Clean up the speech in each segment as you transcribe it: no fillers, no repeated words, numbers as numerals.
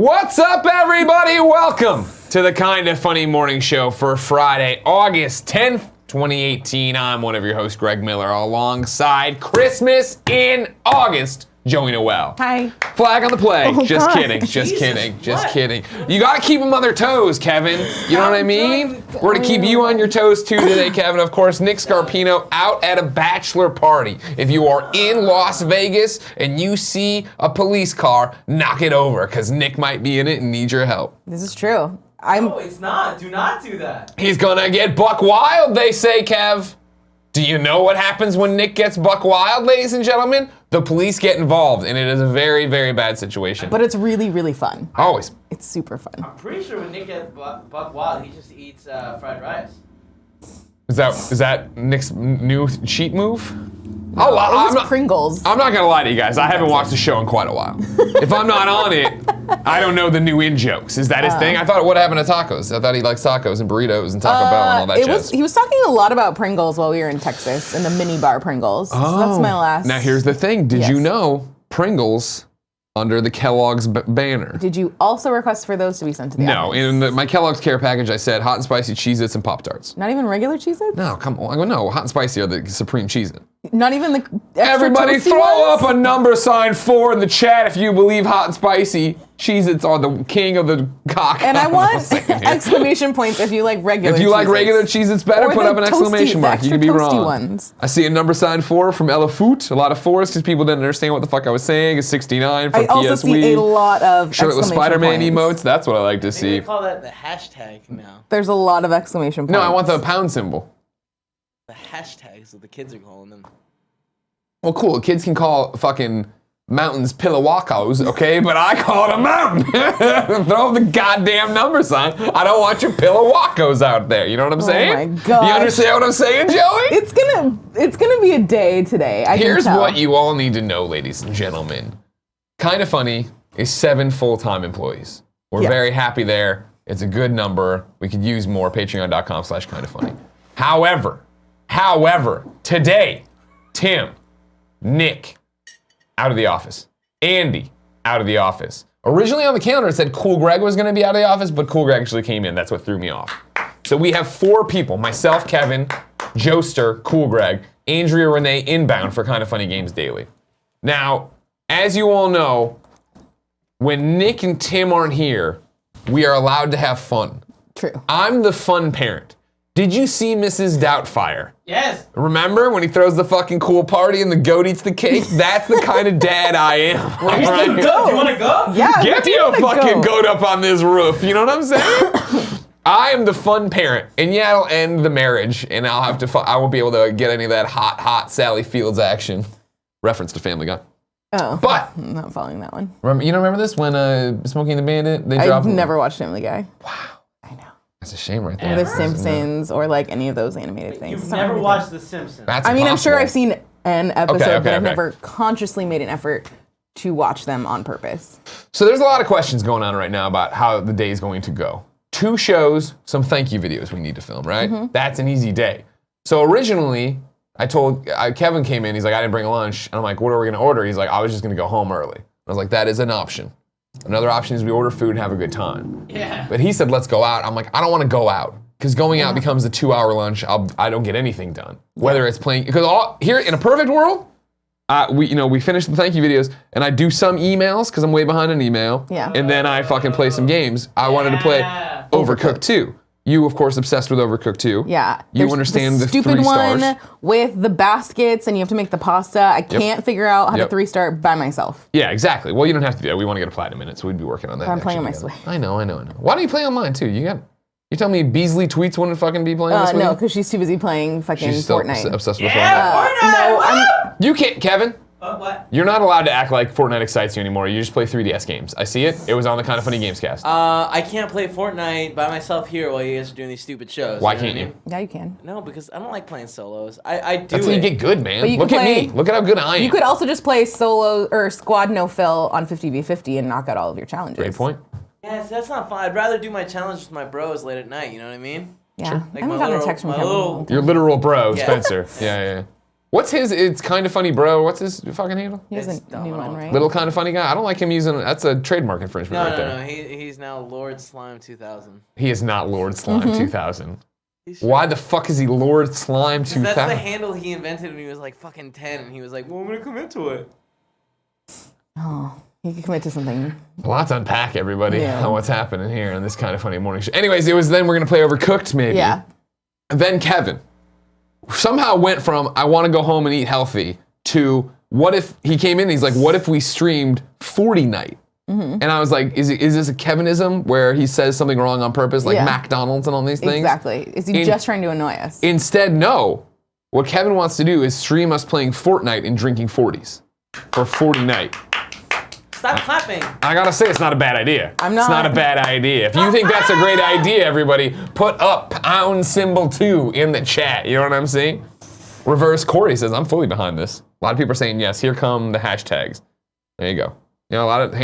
What's up, everybody? Welcome to the Kinda Funny Morning Show for Friday, August 10th, 2018. I'm one of your hosts, Greg Miller, alongside Christmas in August, Joey Noel. Hi. Flag on the play. Oh, just God. kidding. Just Jesus, kidding. Just what? kidding. You gotta keep them on their toes, Kevin. You know what I mean? We're gonna keep you on your toes too today, Kevin. Of course, Nick Scarpino out at a bachelor party. If you are in Las Vegas and you see a police car, knock it over, because Nick might be in it and need your help. This is true. No, it's not. Do not do that. He's gonna get buck wild, they say, Kev. Do you know what happens when Nick gets buck wild, ladies and gentlemen? The police get involved, and it is a very, very bad situation. But it's really, really fun. Always. It's super fun. I'm pretty sure when Nick gets buck wild, he just eats fried rice. Is that Nick's new cheat move? It was Pringles. I'm not gonna lie to you guys. I haven't watched the show in quite a while. If I'm not on it, I don't know the new in jokes. Is that his thing? I thought, what happened to tacos? I thought he likes tacos and burritos and Taco Bell and all that jazz. He was talking a lot about Pringles while we were in Texas, in the mini bar Pringles. So that's my last. Now here's the thing. Did you Yes. know Pringles under the Kellogg's banner? Did you also request for those to be sent to the No, office? in my Kellogg's care package, I said hot and spicy Cheez-Its and Pop-Tarts. Not even regular Cheez-Its? No, come on. I go, no, hot and spicy are the supreme Cheez-It. Not even the extra Everybody toasty throw ones? up a number sign 4 in the chat if you believe hot and spicy Cheez-Its are the king of the cock. And I want saying here. exclamation points if you like regular If you like Cheez-Its. regular Cheez-Its better, Or put the up an toasty- exclamation the mark. You extra can be toasty wrong. ones. I see a number sign 4 from Ella Foot. A lot of 4s because people didn't understand what the fuck I was saying. A 69 from I also PS see a lot of Shirtless exclamation Spider-Man points. emotes. That's what I like to Maybe see. they call that the hashtag now. There's a lot of exclamation points. No, I want the pound symbol. The hashtags that the kids are calling them. Well, cool. Kids can call fucking mountains Pillawacos, okay? But I call it a mountain. Throw the goddamn number sign. I don't want your Pillawacos out there. You know what I'm saying? my gosh. You understand what I'm saying, Joey? It's gonna be a day today. I Here's can tell. what you all need to know, ladies and gentlemen. Kinda Funny is 7 full-time employees. We're Yes. very happy there. It's a good number. We could use more. Patreon.com/kindafunny. However, today, Tim, Nick, out of the office. Andy, out of the office. Originally on the calendar it said Cool Greg was gonna be out of the office, but Cool Greg actually came in. That's what threw me off. So we have 4 people, myself, Kevin, Joester, Cool Greg, Andrea Renee inbound for Kinda Funny Games Daily. Now, as you all know, when Nick and Tim aren't here, we are allowed to have fun. True. I'm the fun parent. Did you see Mrs. Doubtfire? Yes. Remember when he throws the fucking cool party and the goat eats the cake? That's the kind of dad I am. Go. Do you want to go? Yeah. Get we me a can fucking go. goat up on this roof. You know what I'm saying? I am the fun parent, and yeah, it'll end the marriage, and I'll have to. I won't be able to get any of that hot Sally Fields action. Reference to Family Guy. Oh, But I'm not following that one. remember this when Smokey and the Bandit they I've dropped. never watched Family Guy. Wow, I know. that's a shame right Or there. The Simpsons or like any of those animated things. You've It's not never everything. watched The Simpsons. That's I mean, I'm sure impossible. I've seen an episode, but I've okay. never consciously made an effort to watch them on purpose. So there's a lot of questions going on right now about how the day is going to go. 2 shows, some thank you videos we need to film, right? That's an easy day. So originally, Kevin came in, he's like, I didn't bring lunch. And I'm like, what are we gonna order? He's like, I was just gonna go home early. I was like, that is an option. Another option is we order food and have a good time. Yeah. But he said, let's go out. I'm like, I don't wanna go out. Because going out becomes a 2-hour lunch. I don't get anything done. Whether it's playing, because here in a perfect world, we finish the thank you videos, and I do some emails because I'm way behind on email. Yeah. And then I fucking play some games. I wanted to play Yeah. Overcooked 2. You, of course, obsessed with Overcooked 2. Yeah. You There's understand the stupid 3 one stars. with the baskets and you have to make the pasta. I can't figure out how to Yep. 3-star by myself. Yeah, exactly. Well, you don't have to do that. We want to get a platinum in it, so we'd be working on that. I'm playing on my actually Switch. together. I know. Why don't you play on mine too? You tell me Beasley Tweets wouldn't fucking be playing this No, weekend? because she's too busy playing fucking She's still Fortnite. obsessed with Fortnite. Yeah, No, I'm, You can't, Kevin. What? You're not allowed to act like Fortnite excites you anymore. You just play 3DS games. I see it. It was on the Kinda Funny Games cast. I can't play Fortnite by myself here while you guys are doing these stupid shows. Why know what can't I you? mean? yeah, you can. No, because I don't like playing solos. I do That's how you get good, man. But you Look can at play- me. Look at how good I am. You could also just play solo or squad no fill on 50v50 and knock out all of your challenges. Great point. Yes, that's not fun. I'd rather do my challenge with my bros late at night, you know what I mean? Yeah. Sure. I haven't gotten a text from Kevin in a long time. Your literal bro, Yeah. Spencer. Yeah. What's his? It's kind of funny, bro. What's his fucking handle? He has It's a new one, dumb. right? Little kind of funny guy. I don't like him using. That's a trademark infringement right there. No. He's now Lord Slime 2000. He is not Lord Slime 2000. He's Why the fuck is he Lord Slime 2000? That's the handle he invented when he was like fucking 10, and he was like, "Well, I'm gonna commit to it." Oh, he could commit to something. A lot to unpack, everybody, Yeah. on what's happening here on this kind of funny morning show. Anyways, it was then we're gonna play Overcooked, maybe. Yeah. And then Kevin somehow went from I want to go home and eat healthy to what if he came in and he's like, what if we streamed 40 night? And I was like, is this a Kevinism where he says something wrong on purpose, like Yeah. McDonald's and all these things? Exactly. Is he just trying to annoy us? Instead, no. What Kevin wants to do is stream us playing Fortnite and drinking 40s for 40 night. Stop clapping. I gotta say, it's not a bad idea. I'm not. It's not a bad idea. If you think that's a great idea, everybody, put up #2 in the chat. You know what I'm saying? Reverse Corey says, I'm fully behind this. A lot of people are saying yes. Here come the hashtags. There you go. You know, a lot of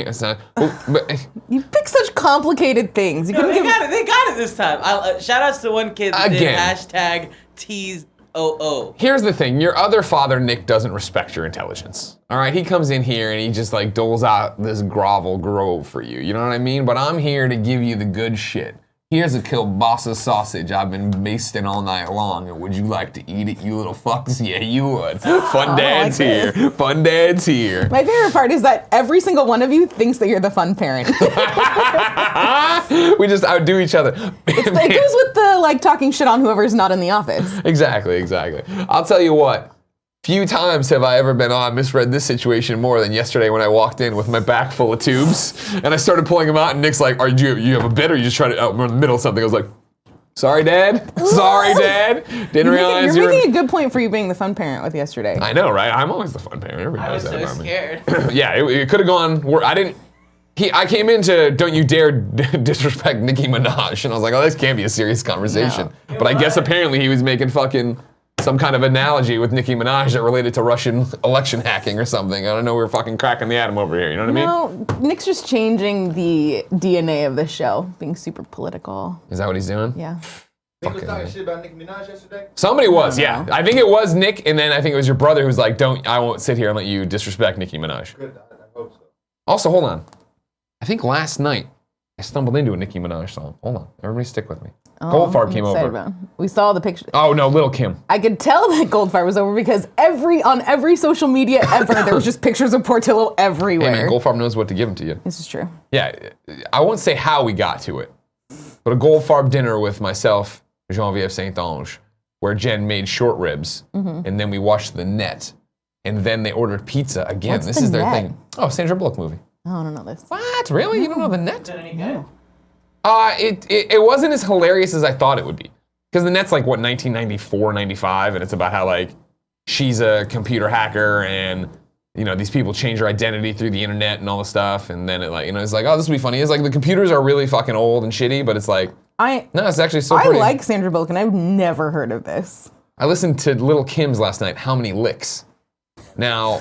You pick such complicated things. You No, couldn't they give got it. They got it this time. Shout outs to one kid that did Again. #TeaseOO. Here's the thing, your other father, Nick, doesn't respect your intelligence. All right, he comes in here and he just like doles out this grovel grove for you. You know what I mean? But I'm here to give you the good shit. Here's a kielbasa sausage I've been basting all night long. And would you like to eat it, you little fucks? Yeah, you would. Fun dad's like here. Fun dad's here. My favorite part is that every single one of you thinks that you're the fun parent. We just outdo each other. It goes with the like talking shit on whoever's not in the office. Exactly. I'll tell you what. Few times have I ever been, I misread this situation more than yesterday when I walked in with my back full of tubes and I started pulling them out and Nick's like, you have a bit or you just try to, we're in the middle of something. I was like, sorry, Dad. Sorry, Dad. Didn't realize You're making a good point for you being the fun parent with yesterday. I know, right? I'm always the fun parent. Everybody I was knows that so about me. scared. Yeah, it could have gone, I came into don't you dare disrespect Nicki Minaj and I was like, oh, this can't be a serious conversation. No. But I guess apparently he was making fucking some kind of analogy with Nicki Minaj that related to Russian election hacking or something. I don't know, we were fucking cracking the atom over here, you know what I mean? No, Nick's just changing the DNA of the show, being super political. Is that what he's doing? Yeah. Nick was talking shit about Nicki Minaj yesterday? Somebody was, I yeah. don't know. I think it was Nick, and then I think it was your brother who's like, I won't sit here and let you disrespect Nicki Minaj. Good, I hope so. Also, hold on. I think last night I stumbled into a Nicki Minaj song. Hold on, everybody stick with me. Goldfarb I'm came excited over. about it. We saw the picture. Oh no, Lil Kim. I could tell that Goldfire was over because on every social media ever, there was just pictures of Portillo everywhere. Hey man, Goldfarb knows what to give him to you. This is true. Yeah, I won't say how we got to it, but a Goldfarb dinner with myself, Genevieve Saint-Ange, where Jen made short ribs, and then we watched The Net, and then they ordered pizza again. What's This The is their Net? thing. Oh, Sandra Bullock movie. Oh, I don't know this. What? Really? You don't know The Net? Is that any good? It wasn't as hilarious as I thought it would be. Because The Net's like, what, 1994, 95, and it's about how, like, she's a computer hacker and, you know, these people change her identity through the internet and all this stuff, and then it, like, you know, it's like, oh, this will be funny. It's like, the computers are really fucking old and shitty, but it's like, no, it's actually so I pretty. like Sandra Bullock, and I've never heard of this. I listened to Little Kim's last night, How Many Licks? Now,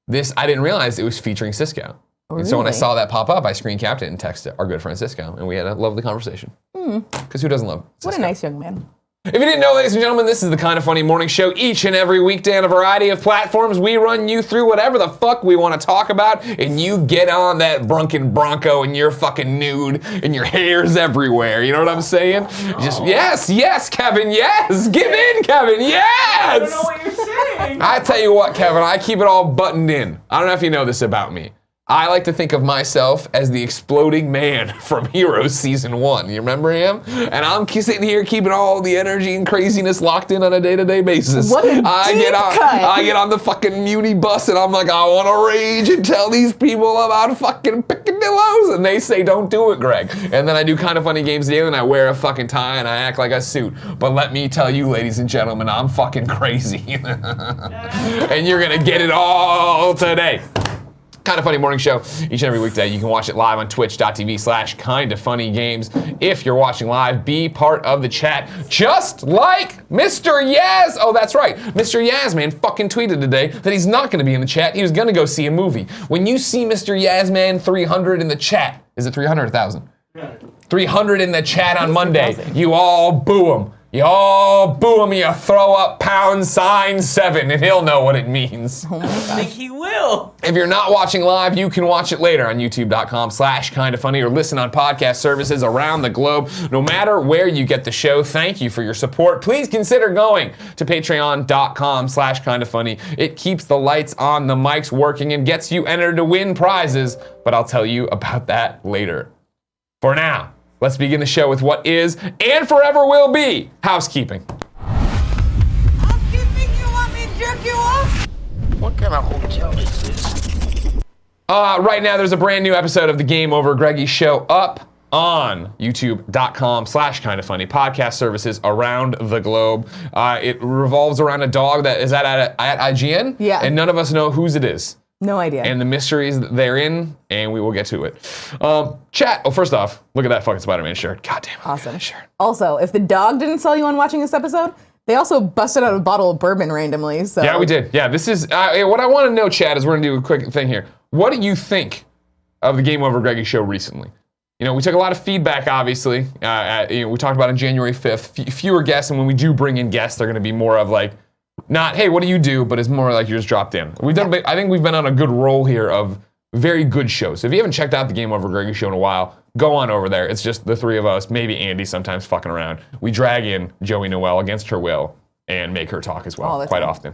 this, I didn't realize it was featuring Cisco. And so when I Really? saw that pop up, I screen capped it and texted our good friend Cisco, and we had a lovely conversation. Because who doesn't love Cisco? What a nice young man. If you didn't know, ladies and gentlemen, this is the Kind of Funny Morning Show. Each and every weekday on a variety of platforms, we run you through whatever the fuck we want to talk about, and you get on that Brunkin' Bronco, and you're fucking nude, and your hair's everywhere. You know what I'm saying? Just, yes, Kevin, yes! Give in, Kevin, yes! I don't know what you're saying. I tell you what, Kevin, I keep it all buttoned in. I don't know if you know this about me. I like to think of myself as the exploding man from Heroes Season 1. You remember him? And I'm sitting here keeping all the energy and craziness locked in on a day-to-day basis. What a deep cut. I get on the fucking Muni bus and I'm like, I want to rage and tell these people about fucking picadillos. And they say, don't do it, Greg. And then I do Kind of Funny Games daily and I wear a fucking tie and I act like a suit. But let me tell you, ladies and gentlemen, I'm fucking crazy. And you're going to get it all today. Kind of Funny Morning Show each and every weekday. You can watch it live on twitch.tv/kindoffunnygames. If you're watching live, be part of the chat, just like Mr. Yaz. Oh, that's right. Mr. Yaz, man, fucking tweeted today that he's not going to be in the chat. He was going to go see a movie. When you see Mr. Yazman 300 in the chat, is it 300 or 1,000? 300 in the chat on Monday. You all boo him. y'all boo him, you throw up #7, and he'll know what it means. I think he will. If you're not watching live, you can watch it later on youtube.com/kindafunny or listen on podcast services around the globe. No matter where you get the show, thank you for your support. Please consider going to patreon.com/kindafunny. It keeps the lights on, the mics working, and gets you entered to win prizes, but I'll tell you about that later. For now, let's begin the show with what is and forever will be housekeeping. Housekeeping, you want me to jerk you off? What kind of hotel is this? Right now, there's a brand new episode of the Game Over Greggy Show up on youtube.com/kindafunny, podcast services around the globe. It revolves around a dog that is at IGN, Yeah. and none of us know whose it is. No idea. And the mysteries therein, and we will get to it. Chat, first off, look at that fucking Spider-Man shirt. God damn it. Awesome. Shirt. Also, if the dog didn't sell you on watching this episode, they also busted out a bottle of bourbon randomly. So Yeah, we did. Yeah, this is, what I want to know, Chad, is we're going to do a quick thing here. What do you think of the Game Over Greggy show recently? You know, we took a lot of feedback, obviously. We talked about it on January 5th. Fewer guests, and when we do bring in guests, they're going to be more of like, not, hey, what do you do? But it's more like you just dropped in. I think we've been on a good roll here of very good shows. So if you haven't checked out the Game Over Greggy show in a while, go on over there. It's just the three of us, maybe Andy sometimes fucking around. We drag in Joey Noelle against her will and make her talk as well. All the Quite time. often.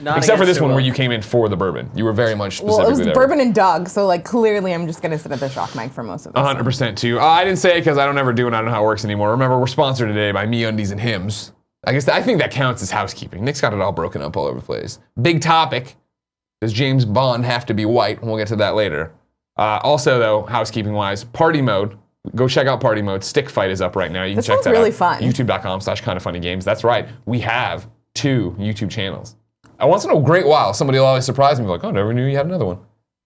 not Except for against this her one will. where you came in for the bourbon. You were very much Well, specifically it was there. bourbon and dog, so like clearly I'm just gonna sit at the shock mic for most of this. 100% too. I didn't say it because I don't ever do it. I don't know how it works anymore. Remember, we're sponsored today by MeUndies and Hims. I think that counts as housekeeping. Nick's got it all broken up all over the place. Big topic. Does James Bond have to be white? We'll get to that later. Also, though, housekeeping-wise, party mode. Go check out party mode. Stick Fight is up right now. You can This check one's that really out. fun. YouTube.com/kindafunnygames. That's right. We have 2 YouTube channels. Once in a great while, somebody will always surprise me like, oh, never knew you had another one.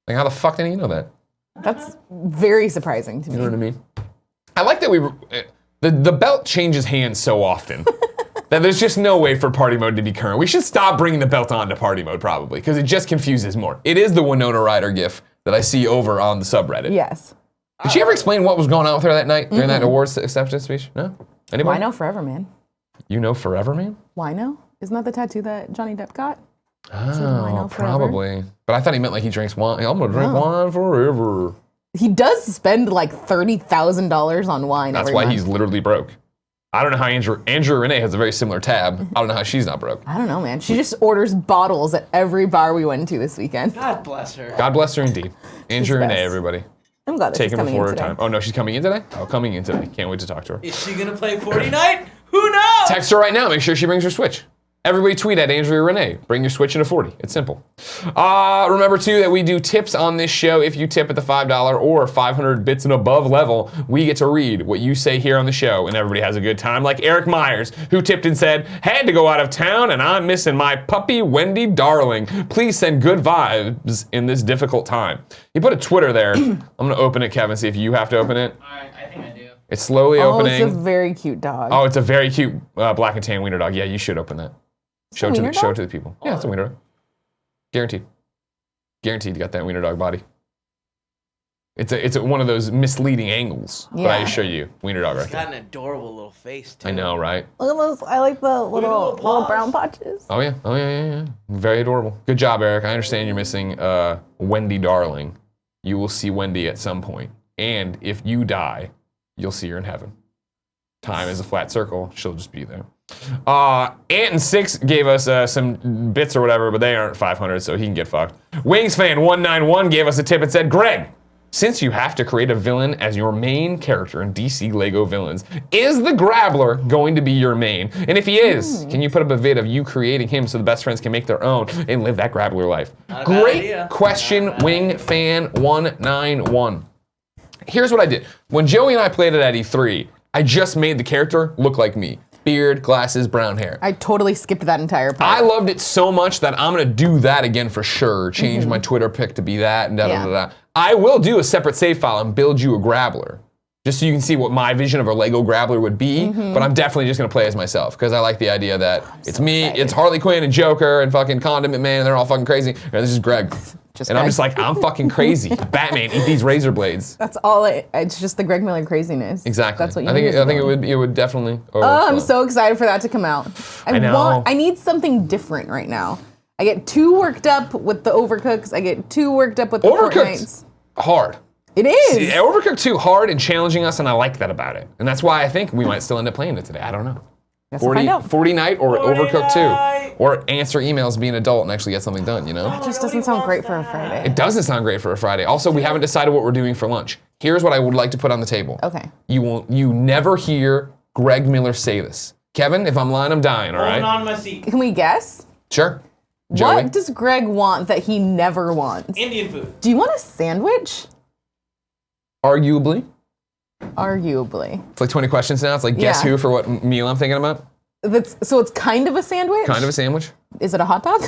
Like, how the fuck didn't you know that? That's very surprising to me. You know what I mean? I like that the belt changes hands so often that there's just no way for party mode to be current. We should stop bringing the belt on to party mode probably because it just confuses more. It is the Winona Ryder gif that I see over on the subreddit. Yes. Did she ever explain what was going on with her that night during that awards acceptance speech? No? Anybody? Wino forever, man. You know forever, man? Wino? Isn't that the tattoo that Johnny Depp got? Oh, probably. But I thought he meant like he drinks wine. I'm gonna drink wine forever. He does spend like $30,000 on wine. That's every why month. he's literally broke. I don't know how Andrew Renee has a very similar tab. I don't know how she's not broke. I don't know, man. She just orders bottles at every bar we went to this weekend. God bless her. God bless her indeed. Andrew the Renee, best. everybody. I'm glad that she's Taking coming before in her today. time. Oh no, she's coming in today? Oh, coming in today. Can't wait to talk to her. Is she gonna play Fortnite? Who knows? Text her right now. Make sure she brings her Switch. Everybody tweet at Andrea Renee. Bring your Switch into 40. It's simple. Remember, too, that we do tips on this show. If you tip at the $5 or 500 bits and above level, we get to read what you say here on the show, and everybody has a good time. Like Eric Myers, who tipped and said, had to go out of town, and I'm missing my puppy, Wendy Darling. Please send good vibes in this difficult time. He put a Twitter there. I'm going to open it, Kevin, see if you have to open it. Alright, I think I do. It's slowly Oh, opening. it's a very cute dog. Oh, it's a very cute black and tan wiener dog. Yeah, you should open that. Show it wiener to dog? the people. Yeah, it's a wiener dog. Guaranteed. Guaranteed you got that wiener dog body. It's one of those misleading angles, but I Yeah. assure you, wiener dog right It's there. got an adorable little face, too. I know, right? Look at those. I like the little paws. brown patches. Oh yeah. Very adorable. Good job, Eric. I understand you're missing Wendy Darling. You will see Wendy at some point, and if you die, you'll see her in heaven. Time is a flat circle. She'll just be there. Ant6 gave us some bits or whatever, but they aren't 500, so he can get fucked. Wingsfan191 gave us a tip and said, Greg, since you have to create a villain as your main character in DC Lego Villains, is the Grabbler going to be your main? And if he is, can you put up a vid of you creating him so the best friends can make their own and live that Grabbler life? Not a bad Great idea. question, Not a bad Wingfan191. Here's what I did. When Joey and I played it at E3, I just made the character look like me. Beard, glasses, brown hair. I totally skipped that entire part. I loved it so much that I'm gonna do that again for sure. Change my Twitter pic to be that and da da Yeah. da da. I will do a separate save file and build you a Grabbler. Just so you can see what my vision of a Lego Grabbler would be, but I'm definitely just gonna play as myself because I like the idea that it's me, excited. it's Harley Quinn and Joker and fucking Condiment Man, and they're all fucking crazy. And this is Greg. And I'm just like, I'm fucking crazy. Batman, eat these razor blades. That's all. It's just the Greg Miller craziness. Exactly. That's what you I think it would definitely. I'm so excited for that to come out. I know. I need something different right now. I get too worked up with the Overcooks. I get too worked up with the Fortnites. Hard. It is. See, Overcooked 2 hard and challenging us, and I like that about it. And that's why I think we might still end up playing it today. I don't know. 40 night or Overcooked 2. Or answer emails, be an adult, and actually get something done, you know? It just doesn't sound great for a Friday. It doesn't sound great for a Friday. Also, we haven't decided what we're doing for lunch. Here's what I would like to put on the table. Okay. You never hear Greg Miller say this. Kevin, if I'm lying, I'm dying, all right? Holding on my seat. Can we guess? Sure. Joey? What does Greg want that he never wants? Indian food. Do you want a sandwich? Arguably. Arguably. It's like 20 questions now. It's like, guess who for what meal I'm thinking about? So it's kind of a sandwich? Kind of a sandwich? Is it a hot dog?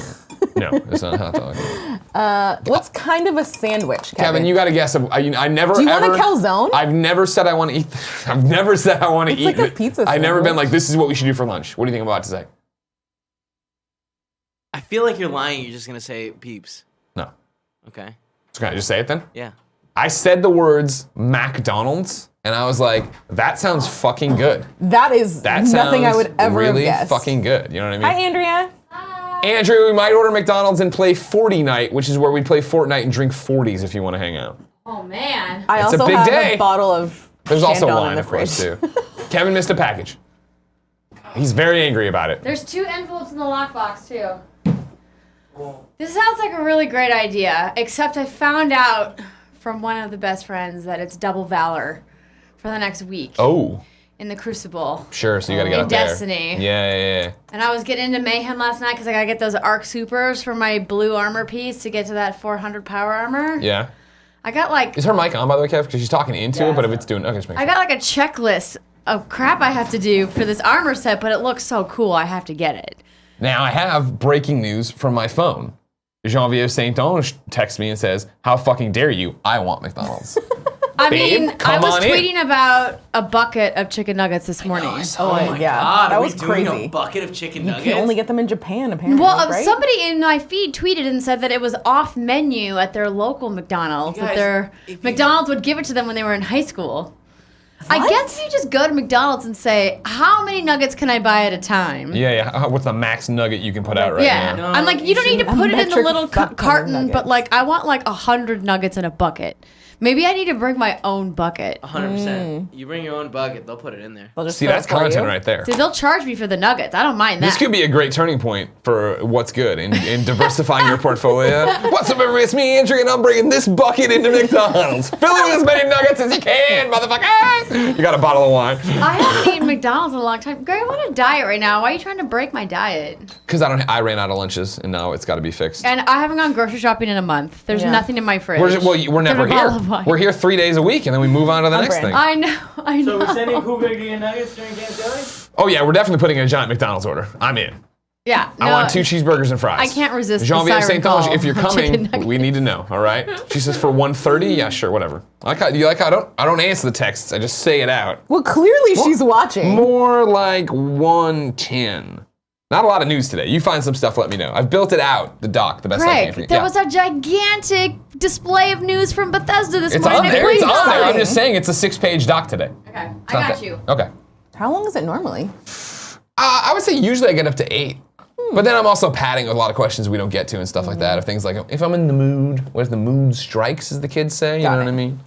No, it's not a hot dog. What's kind of a sandwich, Kevin? You got to guess. I never. Do you want a calzone? I've never said I want to eat. I've never said I want to eat. It's like a pizza I've never sandwich. been like, this is what we should do for lunch. What do you think I'm about to say? I feel like you're lying. You're just gonna say peeps. No. Okay. So can I just say it then? Yeah. I said the words McDonald's, and I was like, that sounds fucking good. That is nothing I would ever really have guessed. Fucking good. You know what I mean? Hi, Andrea. Andrew, we might order McDonald's and play 40 night, which is where we play Fortnite and drink 40s if you want to hang out. Oh man. I It's a also big have day. a bottle of There's also Chandon wine, in the of course, fridge. too. Kevin missed a package. He's very angry about it. There's 2 envelopes in the lockbox too. This sounds like a really great idea, except I found out from one of the best friends that it's double valor for the next week. Oh. In the Crucible. Sure, so you gotta get In up there. Destiny. Yeah. And I was getting into mayhem last night because I gotta get those arc supers for my blue armor piece to get to that 400 power armor. Yeah. I got like Is her mic on, by the way, Kev? Because she's talking into it, but if it's doing, okay, just make I got like a checklist of crap I have to do for this armor set, but it looks so cool I have to get it. Now I have breaking news from my phone. Jean-Vieux Saint-Onge texts me and says, how fucking dare you? I want McDonald's. I Babe, mean, I come was on in. tweeting about a bucket of chicken nuggets this morning. Oh my yeah, god, that are was we doing crazy. a bucket of chicken You nuggets? can only get them in Japan, apparently, Well, right? somebody in my feed tweeted and said that it was off menu at their local McDonald's. You guys, that their if you- McDonald's would give it to them when they were in high school. I guess you just go to McDonald's and say, how many nuggets can I buy at a time? Yeah. What's the max nugget you can put out right Yeah. now? I'm like, you don't need to A put it in the metric little fuck ton of carton, but nuggets. like, I want like 100 nuggets in a bucket. Maybe I need to bring my own bucket. 100%. You bring your own bucket, they'll put it in there. They'll just See, put it that's for content you. right there. See, they'll charge me for the nuggets. I don't mind that. This could be a great turning point for what's good in diversifying your portfolio. What's up, everybody? It's me, Andrew, and I'm bringing this bucket into McDonald's. Fill it with as many nuggets as you can, motherfucker. You got a bottle of wine. I haven't eaten McDonald's in a long time. Greg, I'm on a diet right now. Why are you trying to break my diet? Because I ran out of lunches, and now it's got to be fixed. And I haven't gone grocery shopping in a month. There's Yeah. nothing in my fridge. We're never Except a bottle here. of wine. We're here 3 days a week, and then we move on to the next brand. thing. I know. So we're sending Cougar to get nuggets during Camp Jelly? Oh yeah, we're definitely putting in a giant McDonald's order. I'm in. Yeah. I want 2 cheeseburgers and fries. I can't resist the Jean-Vieux siren Saint-Onge, call if you're of chicken coming, we need to know, all right? She says for 130, yeah, sure, whatever. I don't answer the texts, I just say it out. Well, clearly she's watching. More like 110. Not a lot of news today. You find some stuff, let me know. I've built it out, the doc, the best I can. Greg, there was a gigantic display of news from Bethesda this It's morning. on there, it's on there. I'm exciting. just saying it's a 6-page doc today. Okay, It's I not got that- you. Okay. How long is it normally? I would say usually I get up to 8. But then I'm also padding with a lot of questions we don't get to and stuff like that. Of things like, if I'm in the mood, where's the mood strikes, as the kids say, you Got know it. what I mean?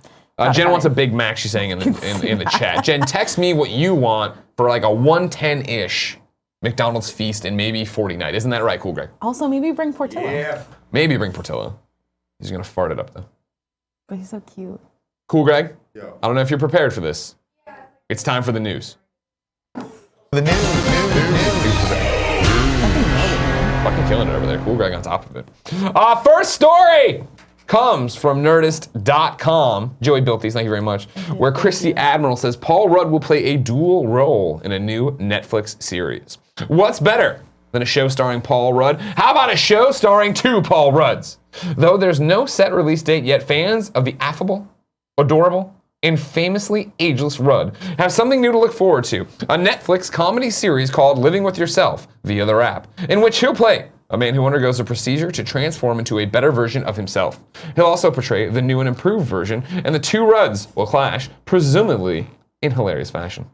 Jen wants a Big Mac, she's saying in the chat. Jen, text me what you want for like a 110-ish McDonald's feast and maybe 40 night. Isn't that right, Cool Greg? Also, maybe bring Portillo. Yeah. Maybe bring Portillo. He's gonna fart it up though. But he's so cute. Cool Greg? Yo. I don't know if you're prepared for this. It's time for the news. The news. Fucking killing it over there. Cool Greg on top of it. First story comes from Nerdist.com. Joey built these, thank you very much. Where Christy Admiral says Paul Rudd will play a dual role in a new Netflix series. What's better than a show starring Paul Rudd? How about a show starring 2 Paul Rudds? Though there's no set release date yet, fans of the affable, adorable, and famously ageless Rudd have something new to look forward to. A Netflix comedy series called Living With Yourself via their app, in which he'll play a man who undergoes a procedure to transform into a better version of himself. He'll also portray the new and improved version, and the two Rudds will clash, presumably in hilarious fashion.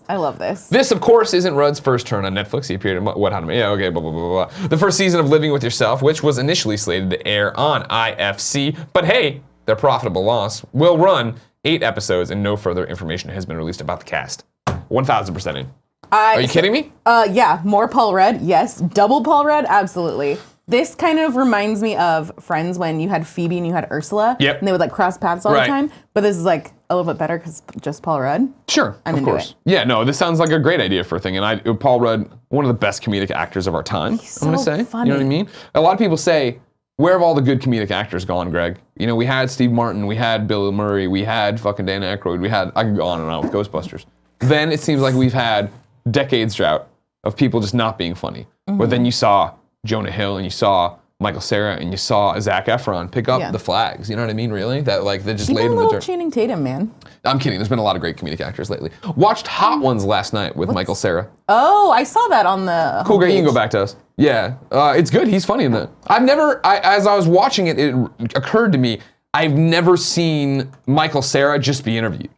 I love this. This, of course, isn't Rudd's first turn on Netflix. He appeared in What How to Make... Yeah, okay, blah, blah, blah, blah. The first season of Living With Yourself, which was initially slated to air on IFC, but hey, their profitable loss will run 8 episodes, and no further information has been released about the cast. 1,000% in. Are you kidding me? Yeah, more Paul Rudd, yes. Double Paul Rudd, absolutely. This kind of reminds me of Friends when you had Phoebe and you had Ursula. Yep. And they would like cross paths all the time. But this is like a little bit better because just Paul Rudd. Sure, I'm of into course. it. Yeah, no, this sounds like a great idea for a thing. And Paul Rudd, one of the best comedic actors of our time, I'm gonna say. funny. You know what I mean? A lot of people say, where have all the good comedic actors gone, Greg? You know, we had Steve Martin, we had Bill Murray, we had fucking Dan Aykroyd, I could go on and on with Ghostbusters. Then it seems like we've had decades drought of people just not being funny. But then you saw Jonah Hill and you saw Michael Cera and you saw Zac Efron pick up the flags. You know what I mean? Really? That like they just laid in the dirt. Channing Tatum, man. I'm kidding. There's been a lot of great comedic actors lately. Watched Hot Ones last night with Michael Cera. Oh, I saw that on the Cool, Greg. You can homepage. go back to us. Yeah, it's good. He's funny in that. As I was watching it, it occurred to me, I've never seen Michael Cera just be interviewed.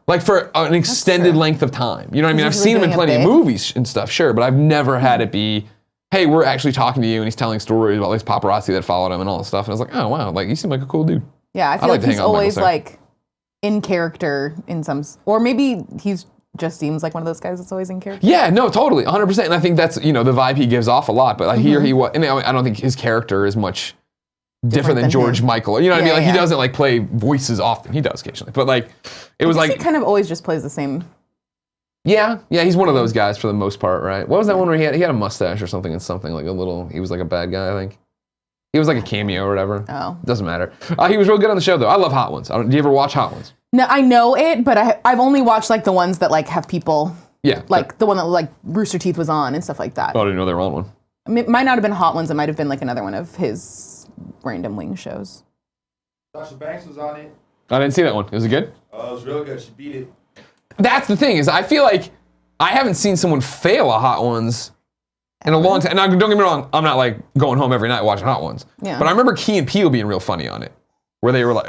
Like for an extended length of time. You know what I mean? I've usually seen him in doing a plenty of bit. movies and stuff, sure, but I've never had it be, hey, we're actually talking to you, and he's telling stories about these paparazzi that followed him and all this stuff. And I was like, oh wow, like you seem like a cool dude. Yeah, I feel like like to he's hang out with Michael always Cera. like in character in some, or maybe he's just seems like one of those guys that's always in character. Yeah, no, totally, 100%. And I think that's, the vibe he gives off a lot. But I hear and I don't think his character is much different than than George him. Michael. You know what I mean? Yeah, Like yeah. he doesn't like play voices often. He does occasionally, but like it was He like kind of always just plays the same. yeah, he's one of those guys for the most part, right? What was that one where he had a mustache or something and something like he was like a bad guy, I think. He was like a cameo or whatever. Oh. Doesn't matter. He was real good on the show though. I love Hot Ones. Do you ever watch Hot Ones? No, I know it, but I've only watched like the ones that like have people, Yeah. like the one that like Rooster Teeth was on and stuff like that. Oh, I didn't know they were on one. It might not have been Hot Ones. It might have been like another one of his random wing shows. Sasha Banks was on it. I didn't see that one. Was it good? Oh, it was real good. She beat it. That's the thing is I feel like I haven't seen someone fail a Hot Ones in a long time. Now, don't get me wrong, I'm not like going home every night watching Hot Ones. Yeah. But I remember Key and Peele being real funny on it, where they were like,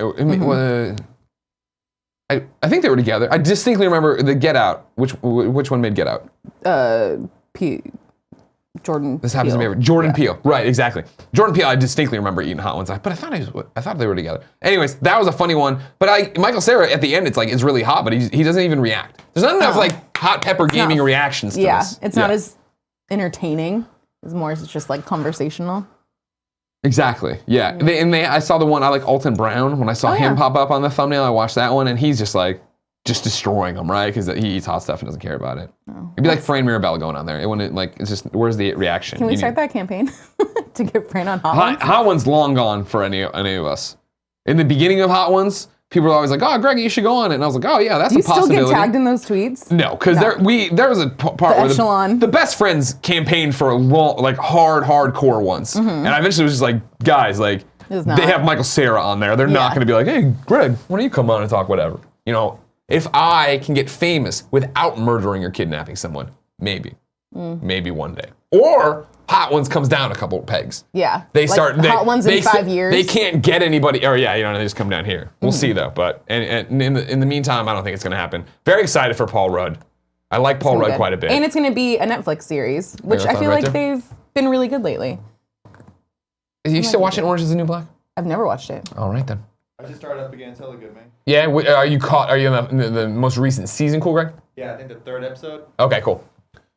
I think they were together. I distinctly remember the Get Out. Which one made Get Out? Jordan. This happens to me every Jordan Peele. Right, exactly. Jordan Peele, I distinctly remember eating Hot Ones. But I thought they were together. Anyways, that was a funny one. But Michael Cera at the end, it's really hot, but he doesn't even react. There's not enough like hot pepper gaming reactions to Yeah, this. it's not as entertaining. It's more just like conversational. Exactly. Yeah. I saw the one I like Alton Brown when I saw him pop up on the thumbnail. I watched that one and he's just like destroying them, right? Because he eats hot stuff and doesn't care about it. It'd be like Fran Mirabella going on there. It wouldn't like it's just where's the reaction? Can we start that campaign to get Fran on Hot Ones? Hot Ones long gone for any of us. In the beginning of Hot Ones, people were always like, "Oh, Greg, you should go on it." And I was like, "Oh yeah, that's Do you a possibility." still get tagged in those tweets? No, because there was a part where echelon. the best friends campaigned for a long, like hardcore ones, and I eventually was just like, guys, like It's not. they have Michael Cera on there. They're not going to be like, hey, Greg, why don't you come on and talk whatever? If I can get famous without murdering or kidnapping someone, maybe one day, or Hot Ones comes down a couple pegs. Yeah. They Like start Hot Ones in 5 years. They can't get anybody. Or yeah, they just come down here. We'll see though. But and in the meantime, I don't think it's going to happen. Very excited for Paul Rudd. I like Paul Rudd quite a bit. And it's going to be a Netflix series, which I Marathon feel right like there. they've been really good lately. Are you still watching Orange Is the New Black? I've never watched it. All right then. I just started up again. It's hella good, man. Yeah, are you caught? Are you in the most recent season? Cool, Greg. Yeah, I think the 3rd episode. Okay, cool.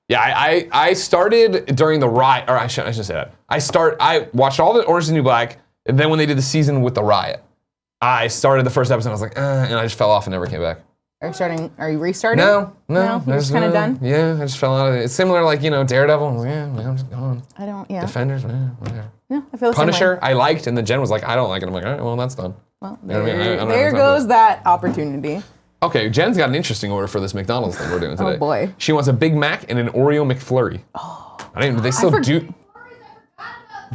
Yeah, I started during the riot, or I should say that. I watched all the Orange Is the New Black, and then when they did the season with the riot, I started the first episode. I was like, and I just fell off and never came back. Are you restarting? No. You're just kind of done? Yeah, I just fell out of it. It's similar, like Daredevil. I was like, I'm just going. I don't, yeah. Defenders, whatever. Yeah, I feel the same way. Punisher, I liked, and then Jen was like, I don't like it. I'm like, all right, well, that's done. Well, You know what I mean? I don't there have time for goes this. that opportunity. Okay, Jen's got an interesting order for this McDonald's thing we're doing today. Oh, boy. She wants a Big Mac and an Oreo McFlurry. Oh. Do they still do?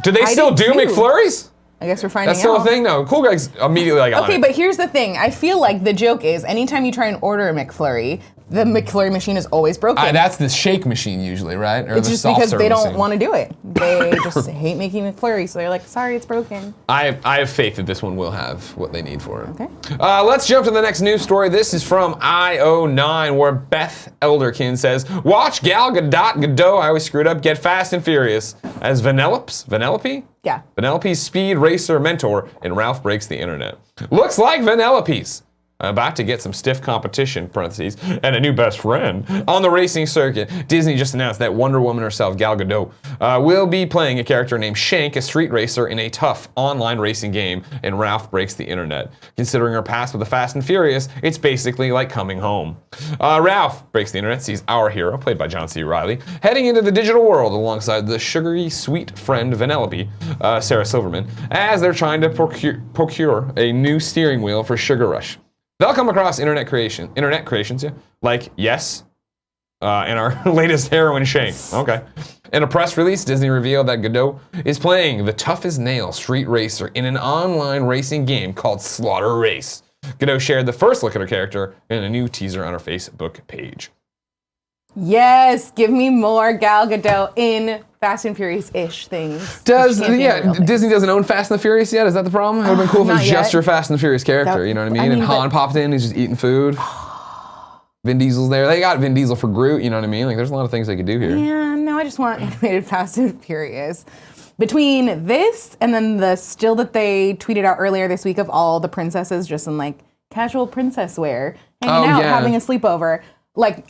Do they still did do too. McFlurries? I guess we're finding That's still out. a thing? No. Cool Greg's immediately like, on Okay, it. but here's the thing. I feel like the joke is anytime you try and order a McFlurry, the McFlurry machine is always broken. That's the shake machine usually, right? Or it's the just soft because serve they don't machine. want to do it. They just hate making McFlurry, so they're like, sorry, it's broken. I have faith that this one will have what they need for it. Okay. Let's jump to the next news story. This is from IO9, where Beth Elderkin says, watch Gal Gadot, I always screwed up, get Fast and Furious as Vanellope? Yeah. Vanellopes Speed Racer Mentor in Ralph Breaks the Internet. Looks like Vanellopes about to get some stiff competition, parentheses, and a new best friend on the racing circuit. Disney just announced that Wonder Woman herself, Gal Gadot, will be playing a character named Shank, a street racer in a tough online racing game in Ralph Breaks the Internet. Considering her past with the Fast and Furious, it's basically like coming home. Ralph Breaks the Internet sees our hero, played by John C. Reilly, heading into the digital world alongside the sugary sweet friend Vanellope, Sarah Silverman, as they're trying to procure a new steering wheel for Sugar Rush. They'll come across internet creations, yeah, like Yes, and our latest heroine Shank. Okay. In a press release, Disney revealed that Gadot is playing the tough-as-nail street racer in an online racing game called Slaughter Race. Gadot shared the first look at her character in a new teaser on her Facebook page. Yes, give me more Gal Gadot in Fast and Furious-ish things. Disney doesn't own Fast and the Furious yet? Is that the problem? It would have been cool if it was Not just yet. your Fast and the Furious character, you know what I mean? And Han popped in, he's just eating food. Vin Diesel's there. They got Vin Diesel for Groot, you know what I mean? Like, there's a lot of things they could do here. Yeah, no, I just want animated Fast and Furious. Between this and then the still that they tweeted out earlier this week of all the princesses just in like casual princess wear, hanging out, having a sleepover. Like,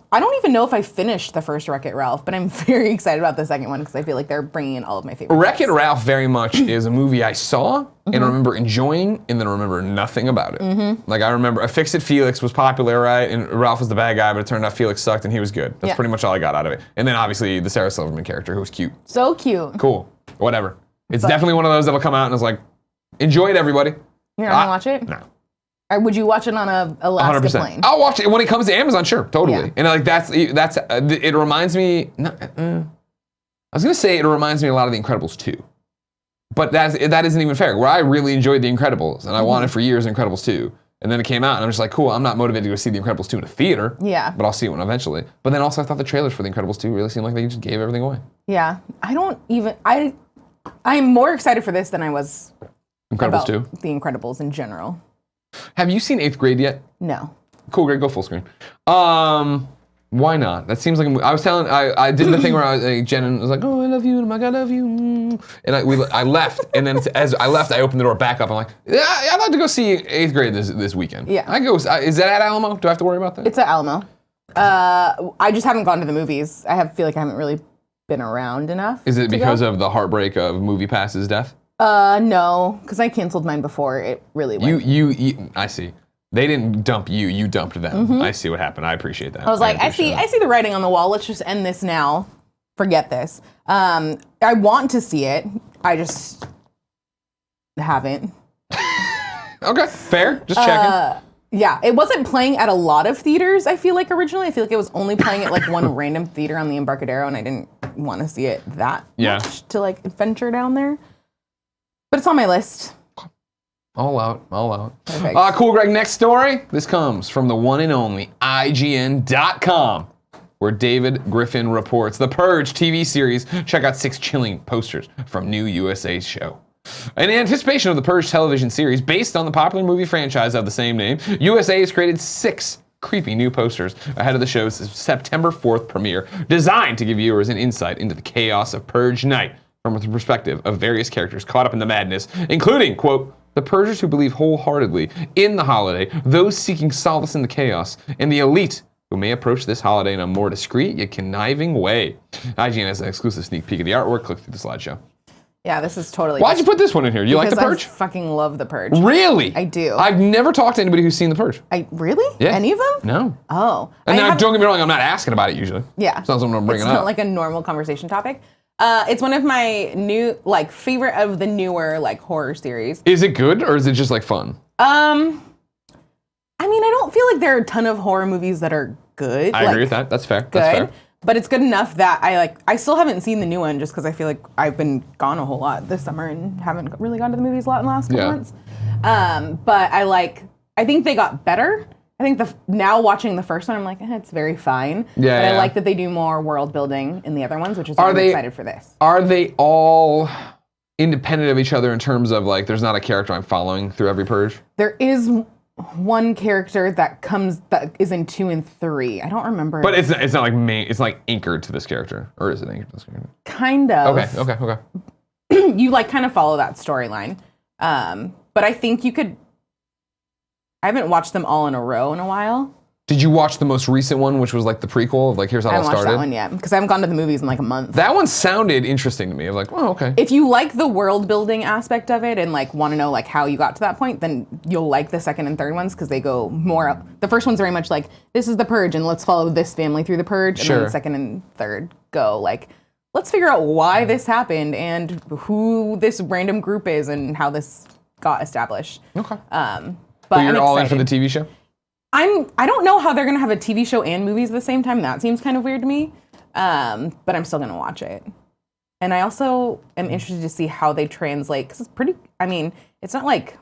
I don't even know if I finished the first Wreck-It Ralph, but I'm very excited about the second one because I feel like they're bringing in all of my favorite Wreck-It Ralph very much is a movie I saw and remember enjoying and then remember nothing about it. Like I remember Fix-It Felix was popular, right? And Ralph was the bad guy, but it turned out Felix sucked and he was good. That's pretty much all I got out of it. And then obviously the Sarah Silverman character who was cute. So cute. Cool. Whatever. It's definitely one of those that'll come out and it's like, enjoy it, everybody. You're not gonna watch it? No. Or would you watch it on a Alaska 100%. plane? I'll watch it when it comes to Amazon, sure, totally. Yeah. And like that's it reminds me. I was gonna say it reminds me a lot of The Incredibles 2, but that isn't even fair. Where I really enjoyed The Incredibles and I wanted for years Incredibles 2, and then it came out and I'm just like, cool. I'm not motivated to go see The Incredibles 2 in a theater. Yeah. But I'll see one eventually. But then also I thought the trailers for The Incredibles 2 really seemed like they just gave everything away. Yeah. I'm more excited for this than I was Incredibles about 2. The Incredibles in general. Have you seen 8th Grade yet? No. Cool, great, go full screen. Why not? That seems like I was telling. I did the thing where I was like, Jen was like, "Oh, I love you," and I'm like, "I love you," and I left, and then as I left, I opened the door back up. I'm like, "Yeah, I'd like to go see 8th Grade this weekend." Yeah. I go. Is that at Alamo? Do I have to worry about that? It's at Alamo. I just haven't gone to the movies. Feel like I haven't really been around enough. Is it to because go. of the heartbreak of MoviePass's death? No, because I canceled mine before it really went. You. I see. They didn't dump you. You dumped them. I see what happened. I appreciate that. I was like, I see the writing on the wall. Let's just end this now. Forget this. I want to see it. I just haven't. Okay, fair. Just checking. Yeah, it wasn't playing at a lot of theaters, I feel like, originally. I feel like it was only playing at, like, one random theater on the Embarcadero, and I didn't want to see it that much to, like, venture down there. But it's on my list. All out. Perfect. Cool, Greg. Next story. This comes from the one and only IGN.com, where David Griffin reports the Purge TV series. Check out 6 chilling posters from new USA show. In anticipation of the Purge television series, based on the popular movie franchise of the same name, USA has created 6 creepy new posters ahead of the show's September 4th premiere, designed to give viewers an insight into the chaos of Purge night from the perspective of various characters caught up in the madness, including, quote, the Purgers who believe wholeheartedly in the holiday, those seeking solace in the chaos, and the elite who may approach this holiday in a more discreet yet conniving way. IGN has an exclusive sneak peek of the artwork. Click through the slideshow. Yeah, this is totally... Why'd you put this one in here? You like The because Purge? I fucking love The Purge. Really? I do. I've never talked to anybody who's seen The Purge. Really? Yeah. Any of them? No. Oh. And now, don't get me wrong, I'm not asking about it usually. Yeah. It's not something I'm bringing It's not up. like a normal conversation topic. It's one of my new, like, favorite of the newer, like, horror series. Is it good or is it just like fun? I mean, I don't feel like there are a ton of horror movies that are good. I agree with that. That's fair. That's fair. But it's good enough that I still haven't seen the new one just because I feel like I've been gone a whole lot this summer and haven't really gone to the movies a lot in the last couple months. But I think they got better I think now watching the first one, I'm like, it's very fine. Yeah, but I yeah. like that they do more world building in the other ones, which is why I'm excited for this. Are they all independent of each other in terms of like, there's not a character I'm following through every purge? There is one character that is in 2 and 3. I don't remember. But it's not like main. It's like anchored to this character, or is it anchored to this character? Kind of. Okay. You like kind of follow that storyline, but I think you could. I haven't watched them all in a row in a while. Did you watch the most recent one, which was like the prequel of like here's how it all I haven't started? watched that one yet because I haven't gone to the movies in like a month. That one sounded interesting to me. I was like, oh, okay. If you like the world building aspect of it and like want to know like how you got to that point, then you'll like the second and third ones because they go more up. The first one's very much like this is the purge and let's follow this family through the purge, and then the second and third go like let's figure out why this happened and who this random group is and how this got established. Okay. But you're I'm all in for excited. the TV show? I don't know how they're gonna have a TV show and movies at the same time. That seems kind of weird to me. But I'm still gonna watch it. And I also am interested to see how they translate because it's pretty. I mean, it's not like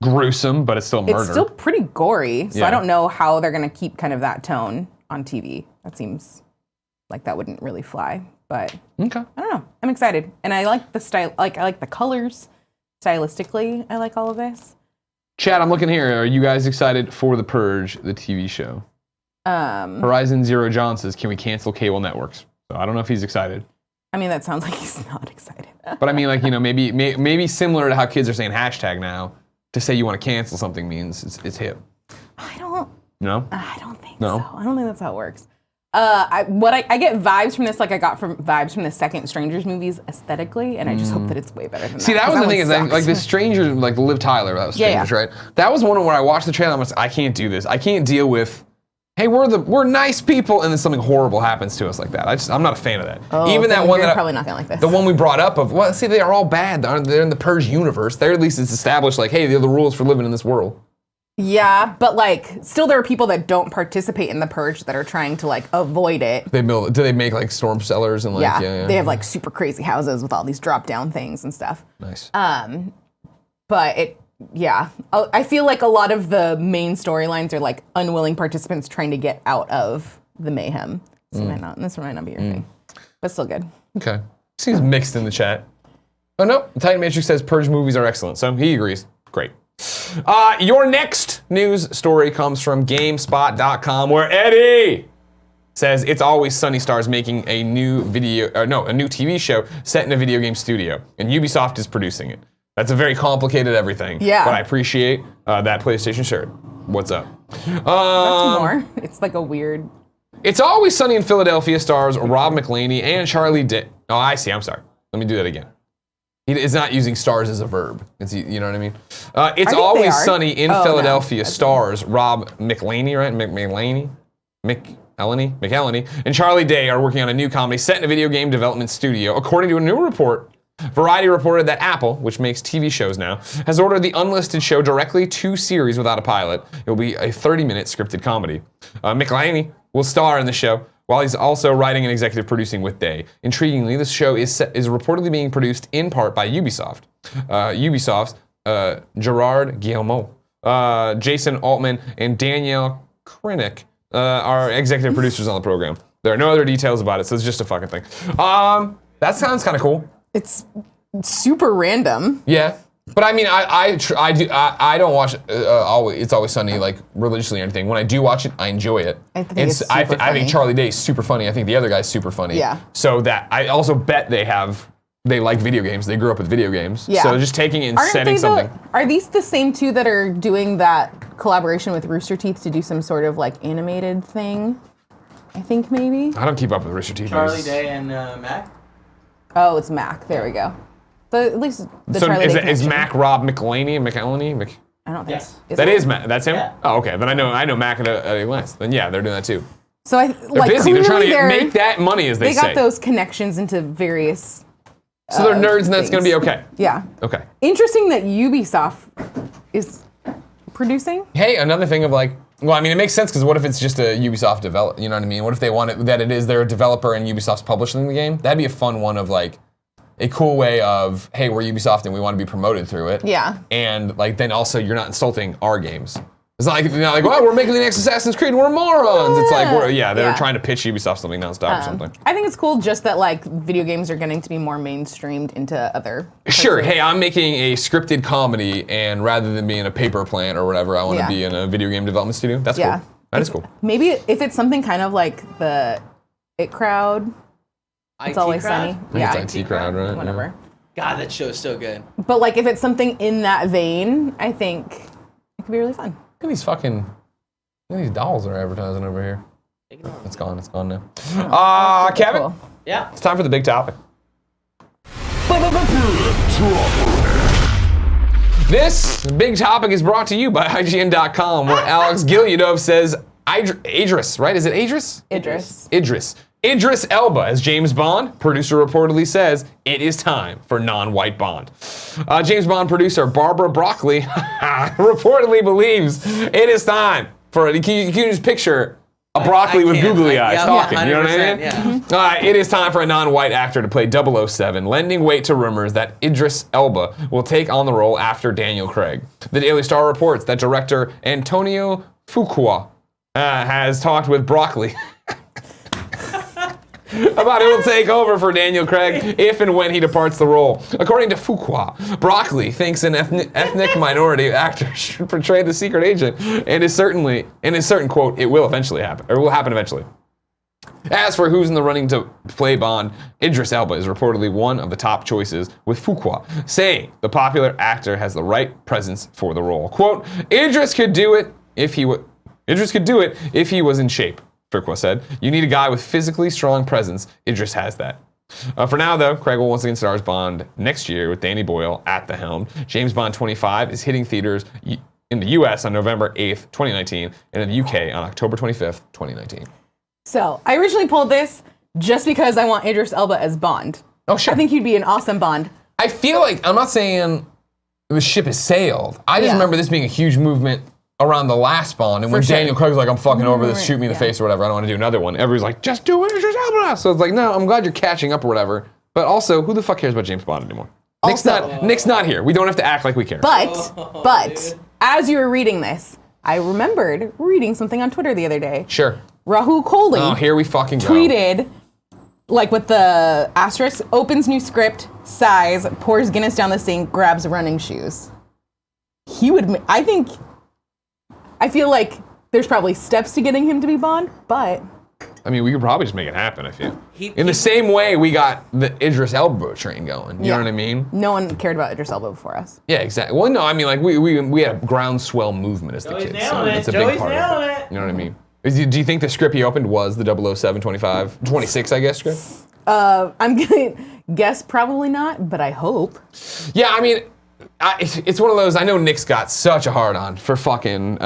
Gruesome, but it's still murder. it's still pretty gory. So Yeah. I don't know how they're gonna keep kind of that tone on TV. That seems like that wouldn't really fly. But Okay. I don't know. I'm excited, and I like the style. Like I like the colors. Stylistically, I like all of this. Chad, I'm looking here. Are you guys excited for The Purge, the TV show? Horizon Zero John says, can we cancel cable networks? So I don't know if he's excited. I mean, that sounds like he's not excited. But I mean, like, you know, maybe similar to how kids are saying hashtag now, to say you want to cancel something means it's hip. I don't No? think No? so. I don't think that's how it works. I get vibes from this, like I got vibes from the second Strangers movies aesthetically, and I just hope that it's way better than See, that was the thing, is like the Stranger, like the Liv Tyler, that was Strangers, right? That was one where I watched the trailer and I was like, I can't do this. I can't deal with, hey, we're nice people, and then something horrible happens to us like that. I'm not a fan of that. Even that one you're probably not gonna like this. the one we brought up of, well, see, they are all bad. They're in the Purge universe. They're at least it's established, like, hey, they're the rules for living in this world. Yeah, but like, still there are people that don't participate in the Purge that are trying to like avoid it. Do they make like storm cellars and like, yeah. They have like super crazy houses with all these drop down things and stuff. Nice. But I feel like a lot of the main storylines are like unwilling participants trying to get out of the mayhem. This might not be your thing, but still good. Okay. Seems mixed in the chat. Oh no, Titan Matrix says Purge movies are excellent, so he agrees. Great. Your next news story comes from GameSpot.com, where Eddie says It's Always Sunny stars making a new TV show set in a video game studio, and Ubisoft is producing it. That's a very complicated everything. Yeah. But I appreciate that PlayStation shirt. What's up? That's more. It's like a weird. It's Always Sunny in Philadelphia stars Rob McElhenney and Charlie Day. Oh, I see. I'm sorry. Let me do that again. It's not using stars as a verb. You know what I mean? It's Always Sunny in Philadelphia stars Rob McElhenney, right? McElhenney, and Charlie Day are working on a new comedy set in a video game development studio. According to a new report, Variety reported that Apple, which makes TV shows now, has ordered the unlisted show directly to series without a pilot. It will be a 30-minute scripted comedy. McElhenney will star in the show, while he's also writing and executive producing with Day. Intriguingly, this show is reportedly being produced in part by Ubisoft. Ubisoft's Gerard Guillemot, Jason Altman, and Danielle Krinick are executive producers on the program. There are no other details about it, so it's just a fucking thing. That sounds kind of cool. It's super random. Yeah. But I mean, I don't watch It's Always Sunny like religiously or anything. When I do watch it, I enjoy it. I think it's super I funny. think Charlie Day is super funny. I think the other guy's super funny. Yeah. So that I also bet they like video games. They grew up with video games. Yeah. So just taking it and Aren't setting they something. Are these the same two that are doing that collaboration with Rooster Teeth to do some sort of like animated thing? I think maybe. I don't keep up with Rooster Teeth. Charlie Day and Mac? Oh, it's Mac. There we go. At least the So Charlie Day is connection. Mac Rob McElhenney? I don't think Yes. That is Mac. That's him? Yeah. Oh, okay. Then I know Mac at a glance. Then yeah, they're doing that too. So They're busy. They're trying to make that money, as they They say. got those connections into various. So they're nerds, and that's going to be things. okay. Yeah. Okay. Interesting that Ubisoft is producing. Hey, another thing of like, well, I mean, it makes sense because what if it's just a Ubisoft develop? You know what I mean? What if they want it that it is they're a developer and Ubisoft's publishing the game? That'd be a fun one of like a cool way of, hey, we're Ubisoft and we want to be promoted through it. Yeah. And like then also you're not insulting our games. It's not like, well, we're making the next Assassin's Creed, we're morons. It's like, they're Yeah. trying to pitch Ubisoft something nonstop or something. I think it's cool just that like video games are getting to be more mainstreamed into other. Sure, parts of- hey, I'm making a scripted comedy, and rather than being a paper plant or whatever, I want to Yeah. be in a video game development studio. That's Yeah. cool. That is cool. Maybe if it's something kind of like the It Crowd, it's always sunny. I think it's IT crowd, right? Whatever. God, that show's so good. But like if it's something in that vein, I think it could be really fun. Look at these fucking, look at these dolls they're advertising over here. It's gone now. Kevin, Cool. Yeah. it's time for the big topic. This big topic is brought to you by IGN.com, where Alex Gadot says Idris, right? Is it Idris? Idris Elba as James Bond. Producer reportedly says it is time for non-white Bond. James Bond producer Barbara Broccoli reportedly believes it is time for it. You can just picture a broccoli with googly eyes talking. You know what I mean? Yeah. It is time for a non-white actor to play 007, lending weight to rumors that Idris Elba will take on the role after Daniel Craig. The Daily Star reports that director Antonio Fuqua has talked with Broccoli about who will take over for Daniel Craig if and when he departs the role. According to Fuqua, Broccoli thinks an ethnic minority actor should portray the secret agent and is certain, quote, it will eventually happen, or will happen eventually. As for who's in the running to play Bond, Idris Elba is reportedly one of the top choices, with Fuqua saying the popular actor has the right presence for the role. Quote, Idris could do it if he was in shape. Fuqua said, you need a guy with physically strong presence. Idris has that. For now, though, Craig will once again star as Bond next year with Danny Boyle at the helm. James Bond 25 is hitting theaters in the US on November 8th, 2019, and in the UK on October 25th, 2019. So I originally pulled this just because I want Idris Elba as Bond. Oh, sure. I think he'd be an awesome Bond. I feel like, I'm not saying the ship has sailed. I just remember this being a huge movement around the last Bond, and when sure. Daniel Craig's like, I'm fucking over this, shoot me in the face or whatever, I don't want to do another one. Everybody's like, just do it, Idris Elba. So it's like, no, I'm glad you're catching up or whatever. But also, who the fuck cares about James Bond anymore? Nick's not here. We don't have to act like we care. But as you were reading this, I remembered reading something on Twitter the other day. Sure. Rahul Kohli Oh, here we fucking go. tweeted, like with the asterisk, opens new script, sighs, pours Guinness down the sink, grabs running shoes. He would, I feel like there's probably steps to getting him to be Bond, but. I mean, we could probably just make it happen, I feel. In the same way we got the Idris Elba train going, you know what I mean? No one cared about Idris Elba before us. Yeah, exactly. Well, no, I mean, like, we had a groundswell movement as the Joey's kids, so nailing it. it's a Joey's big part nailing of it. it. You know what I mean? Do you think the script he opened was the 007, 25, 26, I guess, script? I'm gonna guess probably not, but I hope. Yeah, I mean, it's one of those, I know Nick's got such a hard on for fucking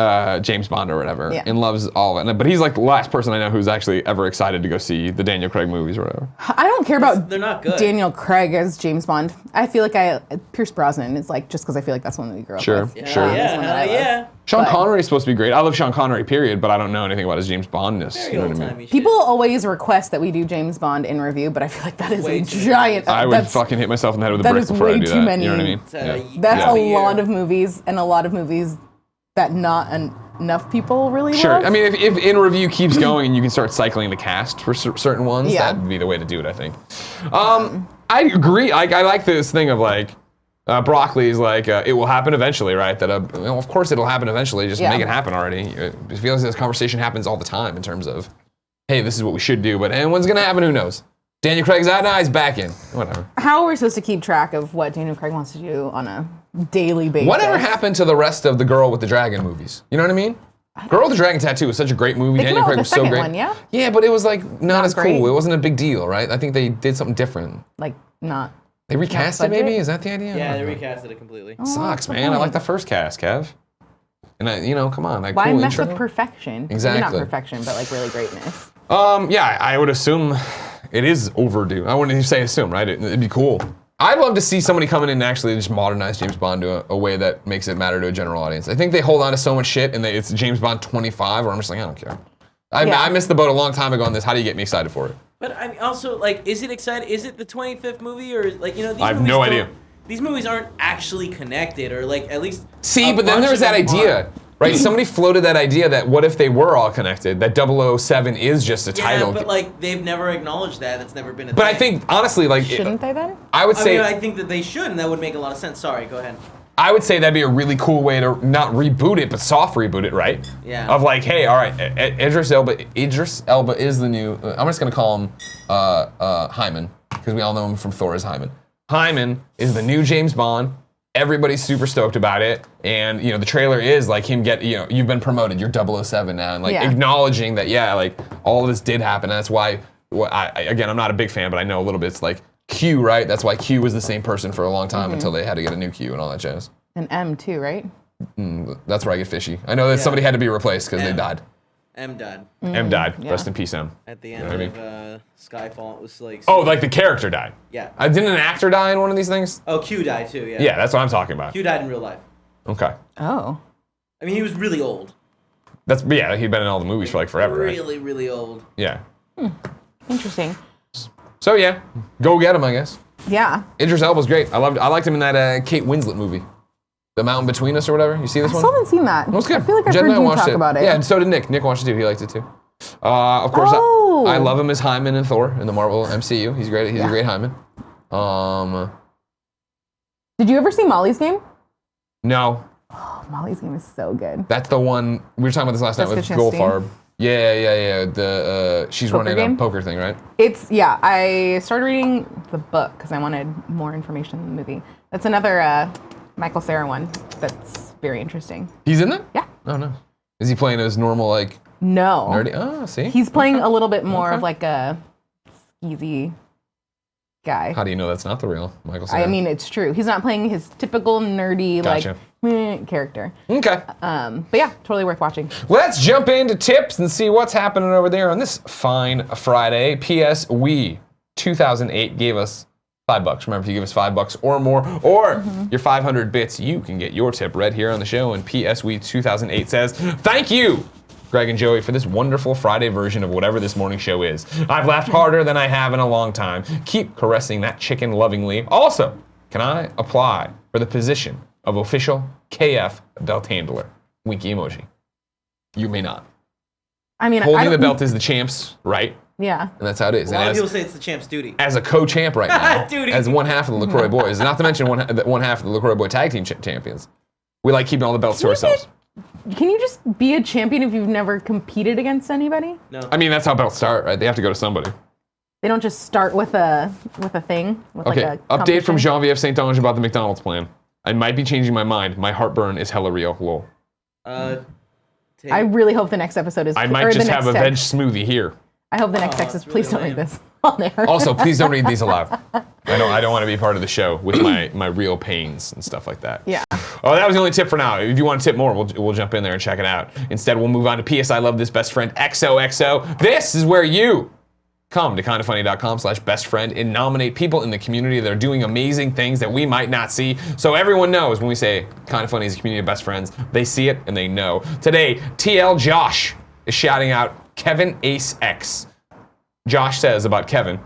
James Bond or whatever, and loves all of it. But he's like the last person I know who's actually ever excited to go see the Daniel Craig movies or whatever. I don't care about They're not good. Daniel Craig as James Bond. I feel like Pierce Brosnan is like, just because I feel like that's one that we grew up with. Sure. Yeah, That's one that I love. yeah. Sean But- Connery is supposed to be great. I love Sean Connery, period, but I don't know anything about his James Bondness. You know what I mean? People always request that we do James Bond in review, but I feel like that is Way a too giant. I would that's fucking hit myself in the head with a that brick is before I way do too that. many. You know what I mean? that's Yeah. a lot of movies, and a lot of movies that not enough people really Sure. love. I mean, if in review keeps going and you can start cycling the cast for certain ones, Yeah. that'd be the way to do it, I think. I agree. I like this thing of like, Broccoli's like, it will happen eventually, right? That of course it'll happen eventually. Just make it happen already. It feels like this conversation happens all the time in terms of, hey, this is what we should do, but and when's gonna happen? Who knows? Daniel Craig's out now. He's back in. Whatever. How are we supposed to keep track of what Daniel Craig wants to do on a daily basis? Whatever happened to the rest of the Girl with the Dragon movies? You know what I mean? Girl with the Dragon Tattoo was such a great movie. They came Daniel out Craig with was a so second great. one, yeah? Yeah, but it was like not as great. cool. It wasn't a big deal, right? I think they did something different. Like, not. They recast it, budget? maybe? Is that the idea? Yeah, they recasted it completely. Sucks, man. I like the first cast, Kev. And come on. Why cool mess intro. with perfection? Maybe Exactly. not perfection, but like really greatness. Yeah, I would assume it is overdue. I wouldn't even say assume, right? It'd be cool. I'd love to see somebody come in and actually just modernize James Bond to a way that makes it matter to a general audience. I think they hold on to so much shit, and it's James Bond 25, where I'm just like, I don't care. I missed the boat a long time ago on this. How do you get me excited for it? But I mean, also, like, is it exciting? Is it the 25th movie, or like, these I have movies no don't- idea. These movies aren't actually connected, or like at least. See, a but then bunch there was of that them idea aren't. Right? Somebody floated that idea that what if they were all connected? That 007 is just a title. Yeah, but like they've never acknowledged that. That's never been a thing. But I think honestly, like, Shouldn't they then? I would say I think that they should, and that would make a lot of sense. Sorry, go ahead. I would say that'd be a really cool way to not reboot it, but soft reboot it, right? Yeah. Of like, hey, all right, Idris Elba is the new. I'm just gonna call him Hyman because we all know him from Thor as Hyman. Hyman is the new James Bond. Everybody's super stoked about it, and you know the trailer is like him you've been promoted. You're 007 now, and like acknowledging that like all of this did happen. And that's why again I'm not a big fan, but I know a little bit. It's like Q, right? That's why Q was the same person for a long time until they had to get a new Q and all that jazz. And M too, right? That's where I get fishy. I know that somebody had to be replaced because they died. M died. M died. Yeah. Rest in peace, M. At the end of Skyfall, it was like... Oh, like the character died. Yeah. Didn't an actor die in one of these things? Oh, Q died too, yeah. Yeah, that's what I'm talking about. Q died in real life. Okay. Oh. I mean, he was really old. He'd been in all the movies for like forever, right? Really, really old. Yeah. Interesting. So yeah, go get him, I guess. Yeah. Idris Elba's great. I liked him in that Kate Winslet movie, The Mountain Between Us or whatever. You see this I one? still haven't seen that. It was good. I feel like I've Jen heard and I you watched talk about it. Yeah, and so did Nick. Nick watched it too. He liked it too. Of course, I love him as Hyman in Thor in the Marvel MCU. He's great. He's a great Hyman. Did you ever see Molly's Game? No. Oh, Molly's Game is so good. That's the one we were talking about this last night with Jessica Chastain. Goldfarb. Yeah. The she's Poker running game? a poker thing, right? I started reading the book because I wanted more information in the movie. That's another Michael Cera one that's very interesting. He's in it? Yeah. Oh no. Is he playing as normal like No. nerdy? Oh, see. He's playing a little bit more of like a skeezy guy. How do you know that's not the real Michael Cera? I mean, it's true. He's not playing his typical nerdy Gotcha. character. Okay. But yeah, totally worth watching. Let's jump into tips and see what's happening over there on this fine Friday. P.S. We 2008 gave us $5. Remember, if you give us $5 or more, or your 500 bits, you can get your tip read here on the show. And P.S. We 2008 says, "Thank you, Greg and Joey, for this wonderful Friday version of whatever this morning show is. I've laughed harder than I have in a long time. Keep caressing that chicken lovingly. Also, can I apply for the position of official KF belt handler?" Winky emoji. You may not. I mean, Holding the belt is the champ's right, Yeah. and that's how it is. A lot And of people say it's the champ's duty. as a co-champ right now, Duty. as one half of the LaCroix boys, not to mention one half of the LaCroix boy tag team champions, we like keeping all the belts to ourselves. Can you just be a champion if you've never competed against anybody? No. I mean, that's how belts start, right? They have to go to somebody. They don't just start with a thing. With Okay, like a update from competition? Jean-Vive St. Ange about the McDonald's plan. I might be changing my mind. My heartburn is hella real. Lol. I really hope the next episode is. I or might the just next have a veg text. smoothie here. I hope the next text is. Please don't read this on there. Also, please don't read these aloud. I don't want to be part of the show with my real pains and stuff like that. Yeah. Oh, that was the only tip for now. If you want to tip more, we'll jump in there and check it out. Instead, we'll move on to P.S. I Love This Best Friend XOXO. This is where you come to kindafunny.com/bestfriend and nominate people in the community that are doing amazing things that we might not see. So everyone knows when we say Kinda Funny is a community of best friends, they see it and they know. Today, TL Josh is shouting out Kevin Ace X. Josh says about Kevin,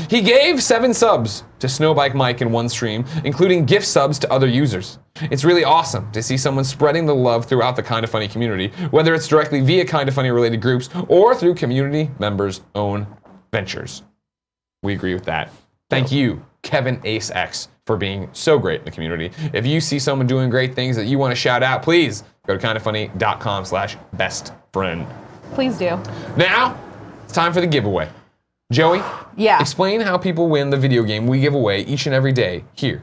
he gave 7 subs to Snowbike Mike in one stream, including gift subs to other users. It's really awesome to see someone spreading the love throughout the Kinda Funny community, whether it's directly via Kinda Funny related groups or through community members' own ventures. We agree with that. Thank you, Kevin Ace X, for being so great in the community. If you see someone doing great things that you want to shout out, please go to kindafunny.com/bestfriend. Please do. Now, it's time for the giveaway. Joey, Yeah. explain how people win the video game we give away each and every day here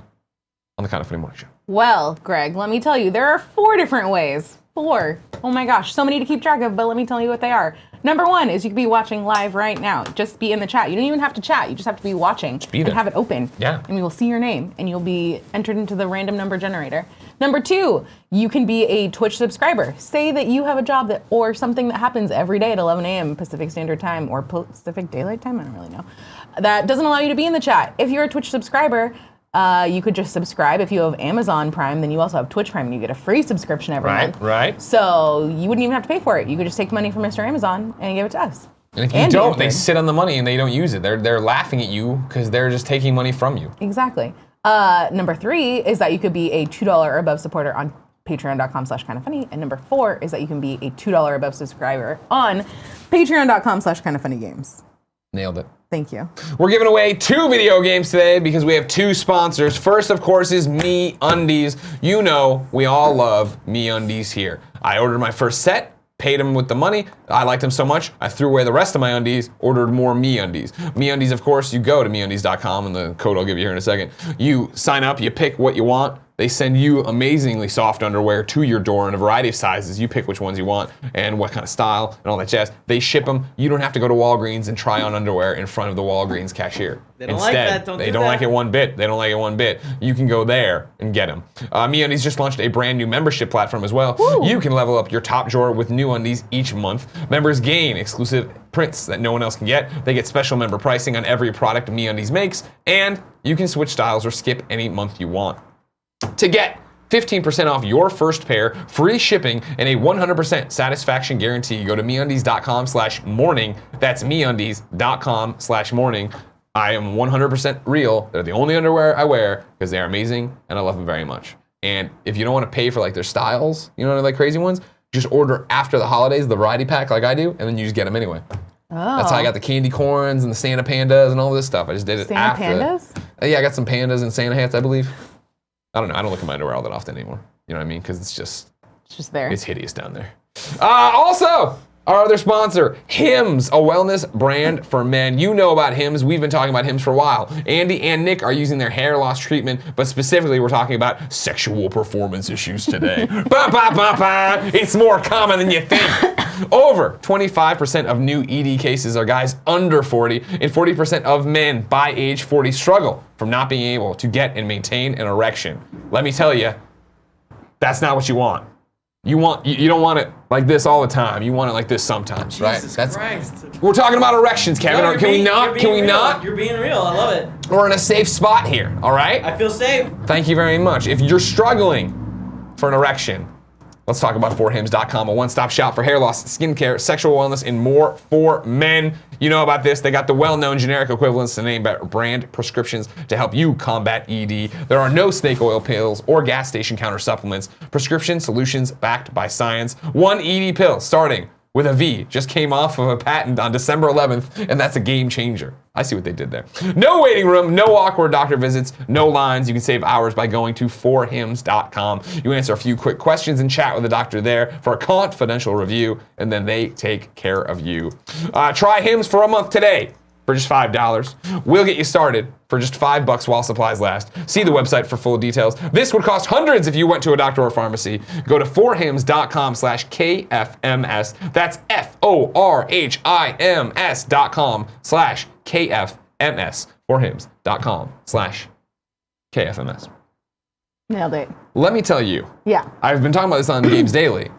on the Kinda Funny Morning Show. Well, Greg, let me tell you, there are 4 different ways. 4. Oh my gosh, so many to keep track of, but let me tell you what they are. Number 1 is you could be watching live right now. Just be in the chat. You don't even have to chat. You just have to be watching be and there. have it open. Yeah. And we will see your name and you'll be entered into the random number generator. Number 2, you can be a Twitch subscriber. Say that you have a job that or something that happens every day at 11 a.m. Pacific Standard Time or Pacific Daylight Time. I don't really know. That doesn't allow you to be in the chat. If you're a Twitch subscriber, you could just subscribe. If you have Amazon Prime, then you also have Twitch Prime, and you get a free subscription every month. Right. So you wouldn't even have to pay for it. You could just take money from Mr. Amazon and give it to us. And if you And don't, be they entered. sit on the money and they don't use it. They're laughing at you because they're just taking money from you. Exactly. Number 3 is that you could be a $2 or above supporter on patreon.com/kindoffunny. And number 4 is that you can be a $2 above subscriber on patreon.com/kindoffunnygames. Nailed it. Thank you. We're giving away 2 video games today because we have 2 sponsors. First, of course, is MeUndies. You know we all love MeUndies here. I ordered my first set, paid them with the money. I liked them so much, I threw away the rest of my undies, ordered more MeUndies. MeUndies, of course, you go to MeUndies.com, and the code I'll give you here in a second. You sign up, you pick what you want. They send you amazingly soft underwear to your door in a variety of sizes. You pick which ones you want and what kind of style and all that jazz. They ship them. You don't have to go to Walgreens and try on underwear in front of the Walgreens cashier. They don't like that. They don't like it one bit. They don't like it one bit. You can go there and get them. MeUndies just launched a brand new membership platform as well. Woo. You can level up your top drawer with new undies each month. Members gain exclusive prints that no one else can get. They get special member pricing on every product MeUndies makes, and you can switch styles or skip any month you want. To get 15% off your first pair, free shipping, and a 100% satisfaction guarantee, go to MeUndies.com/morning. That's MeUndies.com/morning. I am 100% real. They're the only underwear I wear because they are amazing and I love them very much. And if you don't want to pay for like their styles, you know, like crazy ones, just order after the holidays, the variety pack like I do, and then you just get them anyway. Oh. That's how I got the candy corns and the Santa pandas and all this stuff. I just did it Santa after. pandas? Yeah, I got some pandas and Santa hats, I believe. I don't know. I don't look at my underwear all that often anymore. You know what I mean? Because it's just there. It's hideous down there. Also, our other sponsor, Hims, a wellness brand for men. You know about Hims. We've been talking about Hims for a while. Andy and Nick are using their hair loss treatment, but specifically we're talking about sexual performance issues today. It's more common than you think. Over 25% of new ED cases are guys under 40, and 40% of men by age 40 struggle from not being able to get and maintain an erection. Let me tell you, that's not what you want. You don't want it like this all the time. You want it like this sometimes, right? Jesus Christ. We're talking about erections, Kevin. No, Can we not? You're being real. I love it. We're in a safe spot here, all right? I feel safe. Thank you very much. If you're struggling for an erection, let's talk about forhims.com, a one-stop shop for hair loss, skincare, sexual wellness, and more for men. You know about this. They got the well-known generic equivalents to name brand prescriptions to help you combat ED. There are no snake oil pills or gas station counter supplements. Prescription solutions backed by science. One ED pill starting with a V just came off of a patent on December 11th, and that's a game changer. I see what they did there. No waiting room, no awkward doctor visits, no lines. You can save hours by going to forhims.com. You answer a few quick questions and chat with the doctor there for a confidential review, and then they take care of you. Try Hims for a month today for just $5. We'll get you started for just $5 while supplies last. See the website for full details. This would cost hundreds if you went to a doctor or pharmacy. Go to forhims.com/KFMS. That's forhims.com/KFMS. Forhims.com/KFMS. Nailed it. Let me tell you. Yeah. I've been talking about this on Games Daily.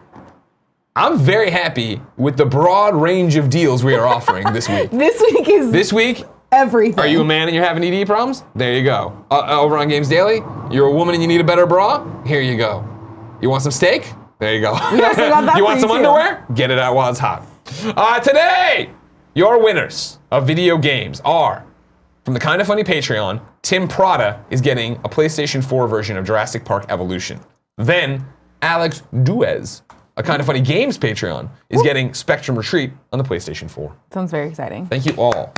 I'm very happy with the broad range of deals we are offering this week. This week everything. Are you a man and you're having ED problems? There you go. Over on Games Daily, you're a woman and you need a better bra? Here you go. You want some steak? There you go. We also got that you for want some too. underwear? Get it out while it's hot. Today, your winners of video games are, from the Kinda Funny Patreon, Tim Prada is getting a PlayStation 4 version of Jurassic Park Evolution. Then, Alex Duez, a Kinda Funny Games Patreon, is getting Spectrum Retreat on the PlayStation 4. Sounds very exciting. Thank you all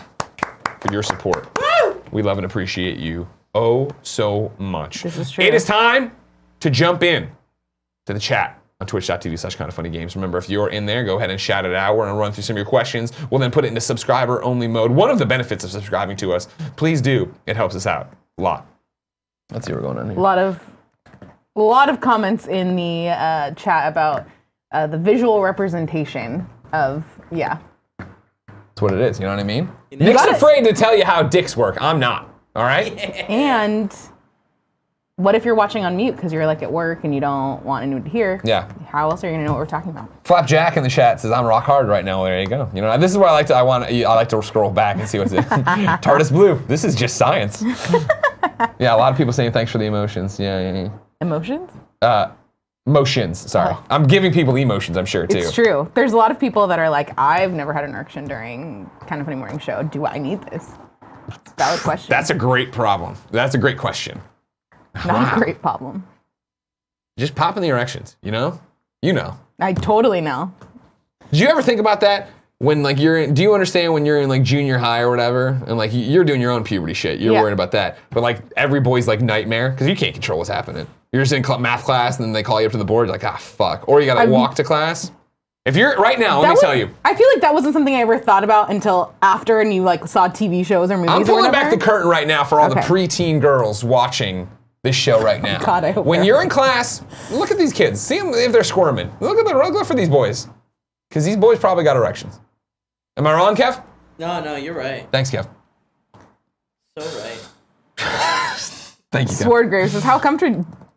for your support. We love and appreciate you oh so much. This is true. It is time to jump in to the chat on twitch.tv/kindafunnygames. Remember, if you're in there, go ahead and shout it out. We're gonna run through some of your questions. We'll then put it into subscriber-only mode. One of the benefits of subscribing to us, please do. It helps us out a lot. Let's see what's going on here. A lot of comments in the chat about the visual representation of, yeah. That's what it is, you know what I mean? Nick's afraid to tell you how dicks work. I'm not, all right? And what if you're watching on mute because you're like at work and you don't want anyone to hear? Yeah. How else are you gonna know what we're talking about? Flapjack in the chat says, I'm rock hard right now. There you go. You know, this is where I like to scroll back and see what's it. TARDIS Blue. This is just science. Yeah, a lot of people saying thanks for the emotions. Yeah. Emotions? Motions, sorry. Oh. I'm giving people emotions, I'm sure, too. It's true. There's a lot of people that are like, I've never had an erection during Kinda Funny Morning Show. Do I need this? It's a valid question. That's a great problem. That's a great question. Not a great problem. just popping the erections, you know? You know. I totally know. Do you ever think about that? When like do you understand when you're in like junior high or whatever, and like you're doing your own puberty shit, you're worried about that, but like every boy's like nightmare, because you can't control what's happening. You're just in math class and then they call you up to the board, you're like, fuck. Or you gotta walk to class. If you're, right now, let me tell you. I feel like that wasn't something I ever thought about until after and you like saw TV shows or movies I'm pulling or back the curtain right now for all the preteen girls watching this show right now. God, I hope when you're in class, look at these kids. See them if they're squirming. Look for these boys. Because these boys probably got erections. Am I wrong, Kev? No, you're right. Thanks, Kev. So right. Thank you, Kev. Sword Grave says, how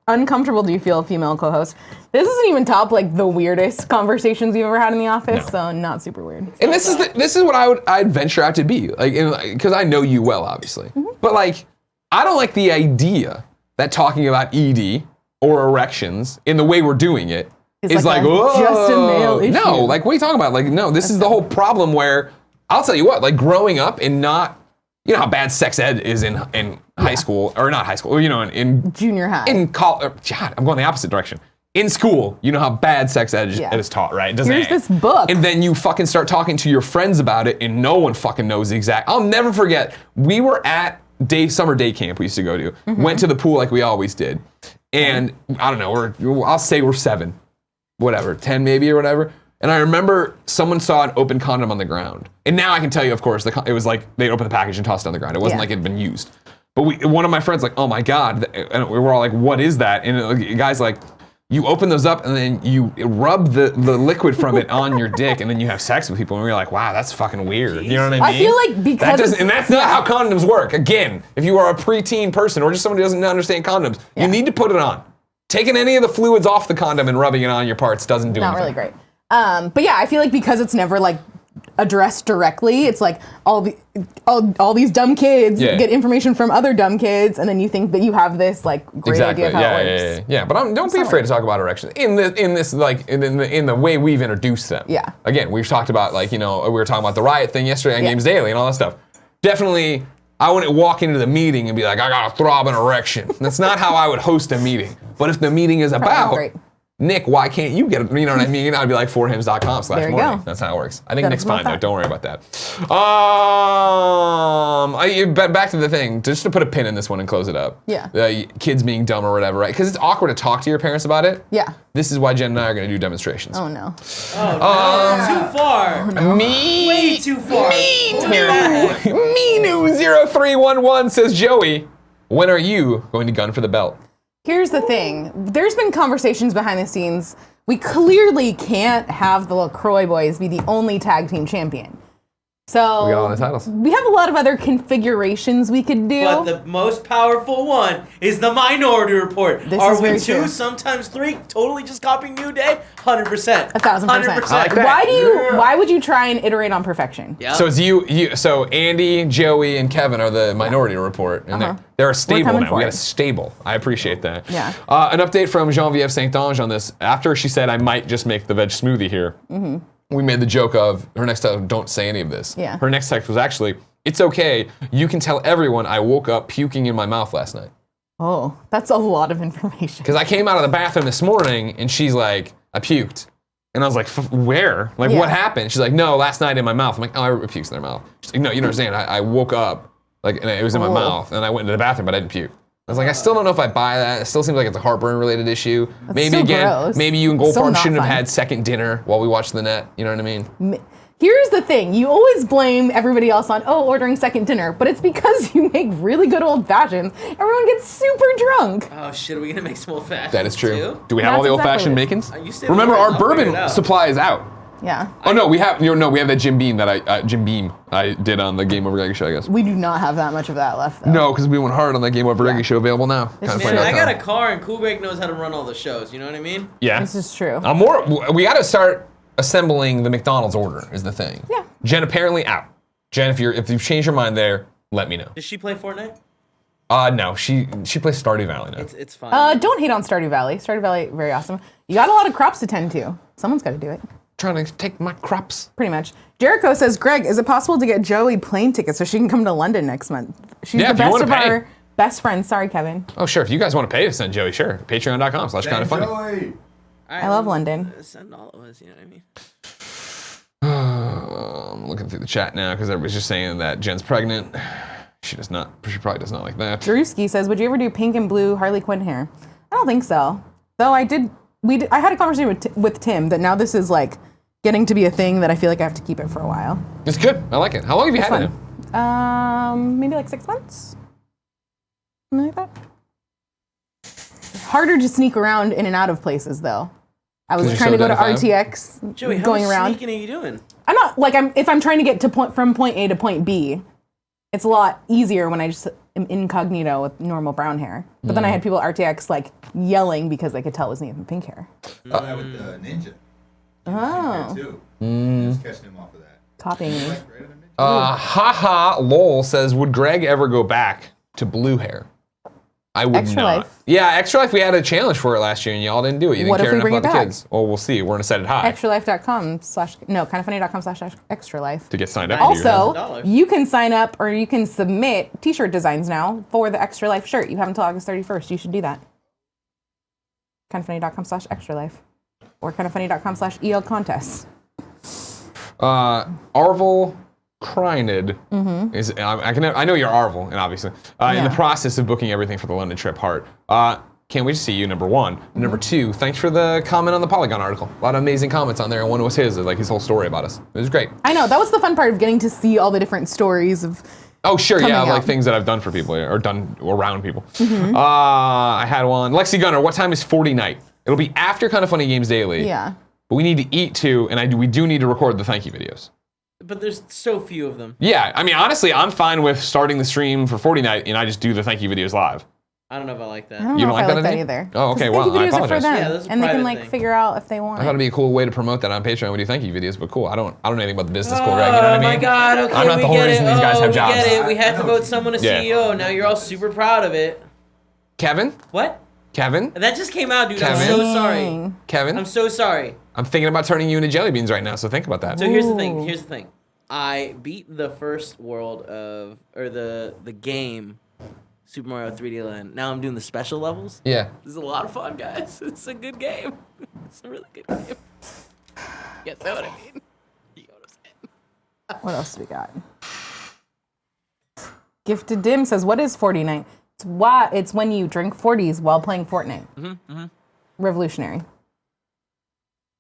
uncomfortable do you feel, female co-host? This doesn't even top like the weirdest conversations you've ever had in the office, so not super weird. And this is what I'd venture out to be, like, because I know you well, obviously. But like, I don't like the idea that talking about ED or erections in the way we're doing it is like whoa. Just a male issue. No, like, what are you talking about? Like, no, this is the whole problem where, I'll tell you what, like, growing up and not, you know how bad sex ed is in high school, or not high school, you know, in junior high. In college, God, I'm going the opposite direction. In school, you know how bad sex ed is taught, right? It doesn't Here's this book. And then you fucking start talking to your friends about it, and no one fucking knows the exact. I'll never forget, we were at summer day camp we used to go to, went to the pool like we always did, and I don't know, I'll say we're 7, whatever, 10 maybe or whatever. And I remember someone saw an open condom on the ground. And now I can tell you, of course, it was like they opened the package and tossed it on the ground. It wasn't like it had been used. But one of my friends like, oh my God. And we were all like, what is that? And the guy's like, you open those up and then you rub the liquid from it on your dick and then you have sex with people. And we're like, wow, that's fucking weird. You know what I mean? I feel like because and that's not how condoms work. Again, if you are a preteen person or just somebody who doesn't understand condoms, you need to put it on. Taking any of the fluids off the condom and rubbing it on your parts doesn't do anything. Not really great. But yeah, I feel like because it's never like addressed directly, it's like all these dumb kids get information from other dumb kids, and then you think that you have this like great idea of how it works. Yeah. But don't be afraid to talk about erections in the way we've introduced them. Yeah. Again, we've talked about we were talking about the riot thing yesterday on Games Daily and all that stuff. Definitely, I wouldn't walk into the meeting and be like, I got a throbbing erection. That's not how I would host a meeting. But if the meeting is about Nick, why can't you get it? You know what I mean? I'd be like, forhims.com/morning. That's how it works. I think Nick's fine though. Don't worry about that. Back to the thing, just to put a pin in this one and close it up. Yeah. Kids being dumb or whatever, right? Because it's awkward to talk to your parents about it. Yeah. This is why Jen and I are going to do demonstrations. Oh no. Too far. Way too far. Me-new0311 says, Joey, when are you going to gun for the belt? Here's the thing. There's been conversations behind the scenes. We clearly can't have the LaCroix boys be the only tag team champion. So we got all the titles. We have a lot of other configurations we could do. But the most powerful one is the Minority Report. Are we 2, sometimes 3, totally just copying New Day? 100%. 1,000%. Like that. Why would you try and iterate on perfection? Yep. So it's so Andy, Joey, and Kevin are the Minority Report, and they're a stable now. We got a stable. I appreciate that. Yeah. An update from Genevieve Saint-Ange on this. After she said, I might just make the veg smoothie here. We made the joke of her next text, don't say any of this. Yeah. Her next text was actually, it's okay. You can tell everyone I woke up puking in my mouth last night. Oh, that's a lot of information. Because I came out of the bathroom this morning and she's like, I puked. And I was like, where? Like, what happened? She's like, no, last night in my mouth. I'm like, oh, everybody pukes in their mouth. She's like, no, you don't understand. I woke up, like, and it was in my mouth, and I went into the bathroom, but I didn't puke. I was like, I still don't know if I buy that. It still seems like it's a heartburn-related issue. Maybe gross. Maybe you and Goldfarb shouldn't have fun. had second dinner while we watched the net. You know what I mean? Here's the thing. You always blame everybody else on, ordering second dinner, but it's because you make really good old fashions. Everyone gets super drunk. Oh shit, are we gonna make some old fashions? That is true. Too? Do we have all the old-fashioned makings? Remember, our bourbon supply is out. Yeah. Oh no, we have that Jim Beam that I did on the Game Over Reggae show, I guess. We do not have that much of that left, though. No, because we went hard on that Game Over Reggae show, available now. Man, I got a car and Cool Greg knows how to run all the shows. You know what I mean? Yeah. This is true. We got to start assembling the McDonald's order. Is the thing. Yeah. Jen apparently out. Jen, if you've changed your mind there, let me know. Does she play Fortnite? No, she plays Stardew Valley now. It's fine. Don't hate on Stardew Valley. Stardew Valley, very awesome. You got a lot of crops to tend to. Someone's got to do it. Trying to take my crops. Pretty much. Jericho says, Greg, is it possible to get Joey plane tickets so she can come to London next month? She's the best of our Best friends. Sorry, Kevin. Oh, sure. If you guys want to pay to send Joey, sure. Patreon.com/kindafunny. Joey. I love London. Send all of us, you know what I mean? I'm looking through the chat now because everybody's just saying that Jen's pregnant. She probably does not like that. Drewski says, would you ever do pink and blue Harley Quinn hair? I don't think so. Though I had a conversation with Tim that now this is like getting to be a thing that I feel like I have to keep it for a while. It's good. I like it. How long have you had it? Maybe like 6 months? Something like that. Harder to sneak around in and out of places though. I was trying to go to RTX, Joey, going how much around. sneaking are you doing? I'm not like if I'm trying to get from point A to point B, it's a lot easier when I just am incognito with normal brown hair. But then I had people at RTX like yelling because they could tell it was me with pink hair. With the ninja. Oh. Too. Just catching him off of that. Copying me. Haha, lol says, would Greg ever go back to blue hair? I would Extra not. Life. Yeah, Extra Life, we had a challenge for it last year and y'all didn't do it. You What didn't if care we enough bring about it the back? kids. Well, we'll see. We're going to set it high extralife.com/extralife. to get signed up. Also, $1,000. you can sign up or you can submit t-shirt designs now for the Extra Life shirt. You have until August 31st. You should do that. kindoffunny.com/extralife or kindoffunny.com/EL contest. Arvel Krynid is, I know you're Arvel, and obviously, in the process of booking everything for the London trip, Hart. Can't wait to see you, number one. Number two, thanks for the comment on the Polygon article. A lot of amazing comments on there, and one was his, like his whole story about us. It was great. I know, that was the fun part of getting to see all the different stories of Oh, sure, yeah, coming like out. things that I've done for people, or done around people. I had one. Lexi Gunner, what time is 40 night? It'll be after Kind of Funny Games Daily. Yeah. But we need to eat too, and we do need to record the thank you videos. But there's so few of them. Yeah, I mean, honestly, I'm fine with starting the stream for 40 night, and I just do the thank you videos live. I don't know if I like that. I don't You know don't if like I like that that idea? either. Oh, okay, 'Cause well, thank you I videos are for apologize. them, Yeah, those are and they can private like thing. figure out if they want I thought it'd it. be a cool way to promote that on Patreon. We do thank you videos, but cool. I don't know anything about the business, cool, Greg. You know what I mean? Oh my God! Okay, I'm not we the whole get reason it. these guys have we jobs. get it. We had I to know. vote someone a Yeah. CEO. Now you're all super proud of it. Kevin? What? Kevin? That just came out, dude. I'm Kevin? so sorry. Dang. Kevin? I'm so sorry. I'm thinking about turning you into jelly beans right now, so think about that. So here's the Ooh. thing. Here's the thing. I beat the first world of, or the game, Super Mario 3D Land. Now I'm doing the special levels. Yeah. This is a lot of fun, guys. It's a good game. It's a really good game. You guys know what I mean? You know what I'm saying? What else do we got? Gifted Dim says, what is 40 night? It's when you drink 40s while playing Fortnite. Revolutionary.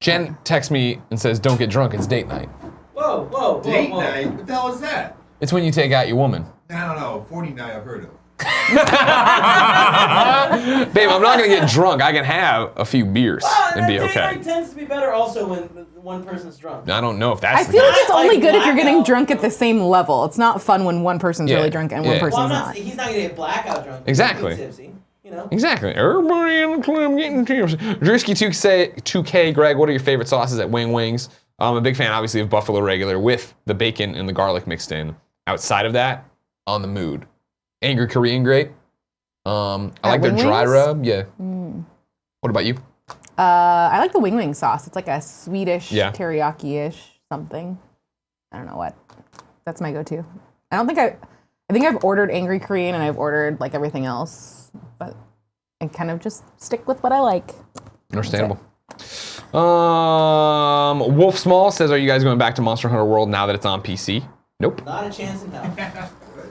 Jen texts me and says, don't get drunk, it's date night. Whoa, whoa, whoa, Date whoa. night? What the hell is that? It's when you take out your woman. I don't know. 40 night I've heard of. Babe, I'm not gonna get drunk. I can have a few beers and be Date okay. night tends to be better also when one person's drunk. I don't know if that's I the feel case. like it's Not only like good if you're getting blackout. drunk at the same level. It's not fun when one person's Yeah. really drunk and one Yeah. person's Well, not. he's not gonna get blackout drunk. Exactly. He's tipsy, you know. Exactly. Everybody in the club getting tipsy. Drewski 2K, Greg, what are your favorite sauces at Wing Wings? I'm a big fan, obviously, of Buffalo Regular with the bacon and the garlic mixed in. Outside of that, on the mood. Angry Korean Grate. I like their Wing dry Wings? rub. Yeah. What about you? I like the Wing Wing sauce. It's like a Swedish Yeah. teriyaki-ish something. I don't know what. That's my go-to. I think I've ordered Angry Korean and I've ordered like everything else, but I kind of just stick with what I like. Understandable. Wolf Small says, are you guys going back to Monster Hunter World now that it's on PC? Nope. Not a chance in hell.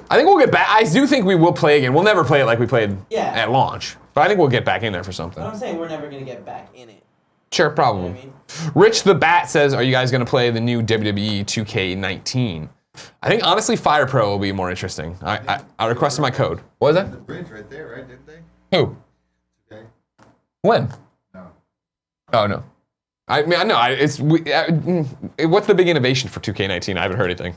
I think we'll get back. I do think we will play again. We'll never play it like we played Yeah. at launch. But I think we'll get back in there for something. But I'm saying we're never gonna get back in it. Sure, You know probably. what I mean? Rich the Bat says, are you guys going to play the new WWE 2K19? I think, honestly, Fire Pro will be more interesting. I requested my code. What was The that? bridge right there, right? Didn't they? Who? Okay. When? No. Oh, no. I mean, I know. What's the big innovation for 2K19? I haven't heard anything.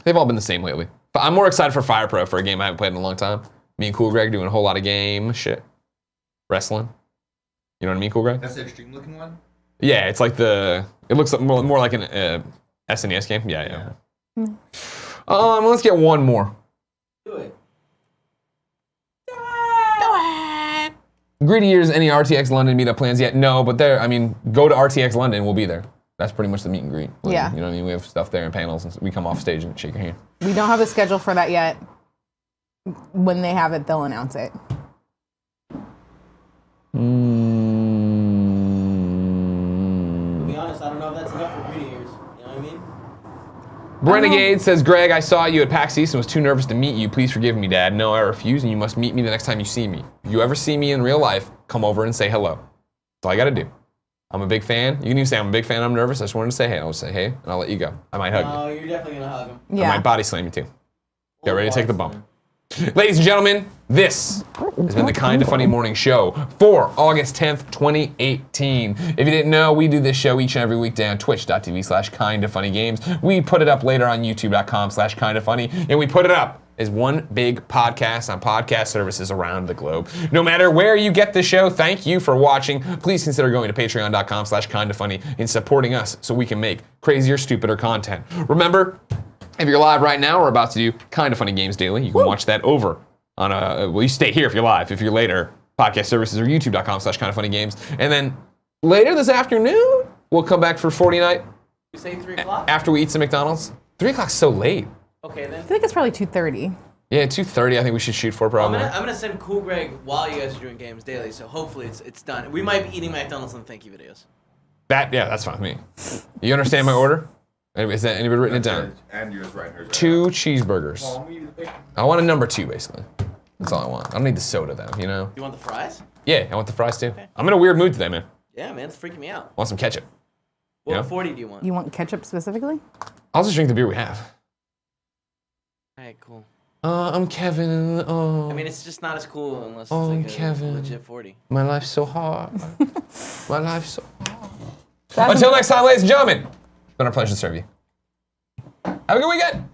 They've all been the same lately. But I'm more excited for Fire Pro for a game I haven't played in a long time. Me and Cool Greg doing a whole lot of game shit. Wrestling. You know what I mean, Cool Greg? That's the extreme looking one? Yeah, it's like it looks more like an SNES game. Yeah. Let's get one more. Do it. Greedy Ears, any RTX London meetup plans yet? No, but go to RTX London, we'll be there. That's pretty much the meet and greet. Yeah. You know what I mean? We have stuff there and panels, and we come off stage and shake your hand. We don't have a schedule for that yet. When they have it, they'll announce it. To be honest, I don't know if that's enough for breeding ears. You know what I mean? Renegade says, Greg, I saw you at PAX East and was too nervous to meet you. Please forgive me, Dad. No, I refuse, and you must meet me the next time you see me. If you ever see me in real life, come over and say hello. That's all I gotta do. I'm a big fan. You can even say I'm a big fan, I'm nervous. I just wanted to say hey. I'll say hey, and I'll let you go. I might hug you. Oh, you're definitely gonna hug him. Yeah. I might body slam you too. Get ready to take the bump. Ladies and gentlemen, this has been the Kinda Funny Morning Show for August 10th, 2018. If you didn't know, we do this show each and every weekday on twitch.tv/kindafunnygames. We put it up later on youtube.com/kindafunny, and we put it up as one big podcast on podcast services around the globe. No matter where you get the show, thank you for watching. Please consider going to patreon.com/kindafunny and supporting us so we can make crazier, stupider content. Remember, if you're live right now, we're about to do Kinda Funny Games Daily. You can watch that over on well, you stay here if you're live. If you're later, podcast services or youtube.com/kindafunnygames. And then later this afternoon, we'll come back for 40 night. You say 3 o'clock? After we eat some McDonald's. 3 o'clock's so late. Okay, then. I think it's probably 2:30. Yeah, 2:30 I think we should shoot for probably. I'm gonna send Cool Greg while you guys are doing Games Daily, so hopefully it's done. We might be eating McDonald's and thank you videos. Yeah, that's fine with me. You understand my order? Is that anybody written it down? And yours right, hers right. 2 cheeseburgers. I want a number 2 basically. That's all I want. I don't need the soda though, you know? You want the fries? Yeah, I want the fries too. I'm in a weird mood today, man. Yeah, man, it's freaking me out. Want some ketchup? What Yeah. 40 do you want? You want ketchup specifically? I'll just drink the beer we have. Alright, cool. I'm Kevin. Oh, I mean, it's just not as cool unless it's Oh, like a Kevin. legit 40. my life's so hard. My life's so hard. That's Until next time, ladies and gentlemen, it's been our pleasure to serve you. Have a good weekend.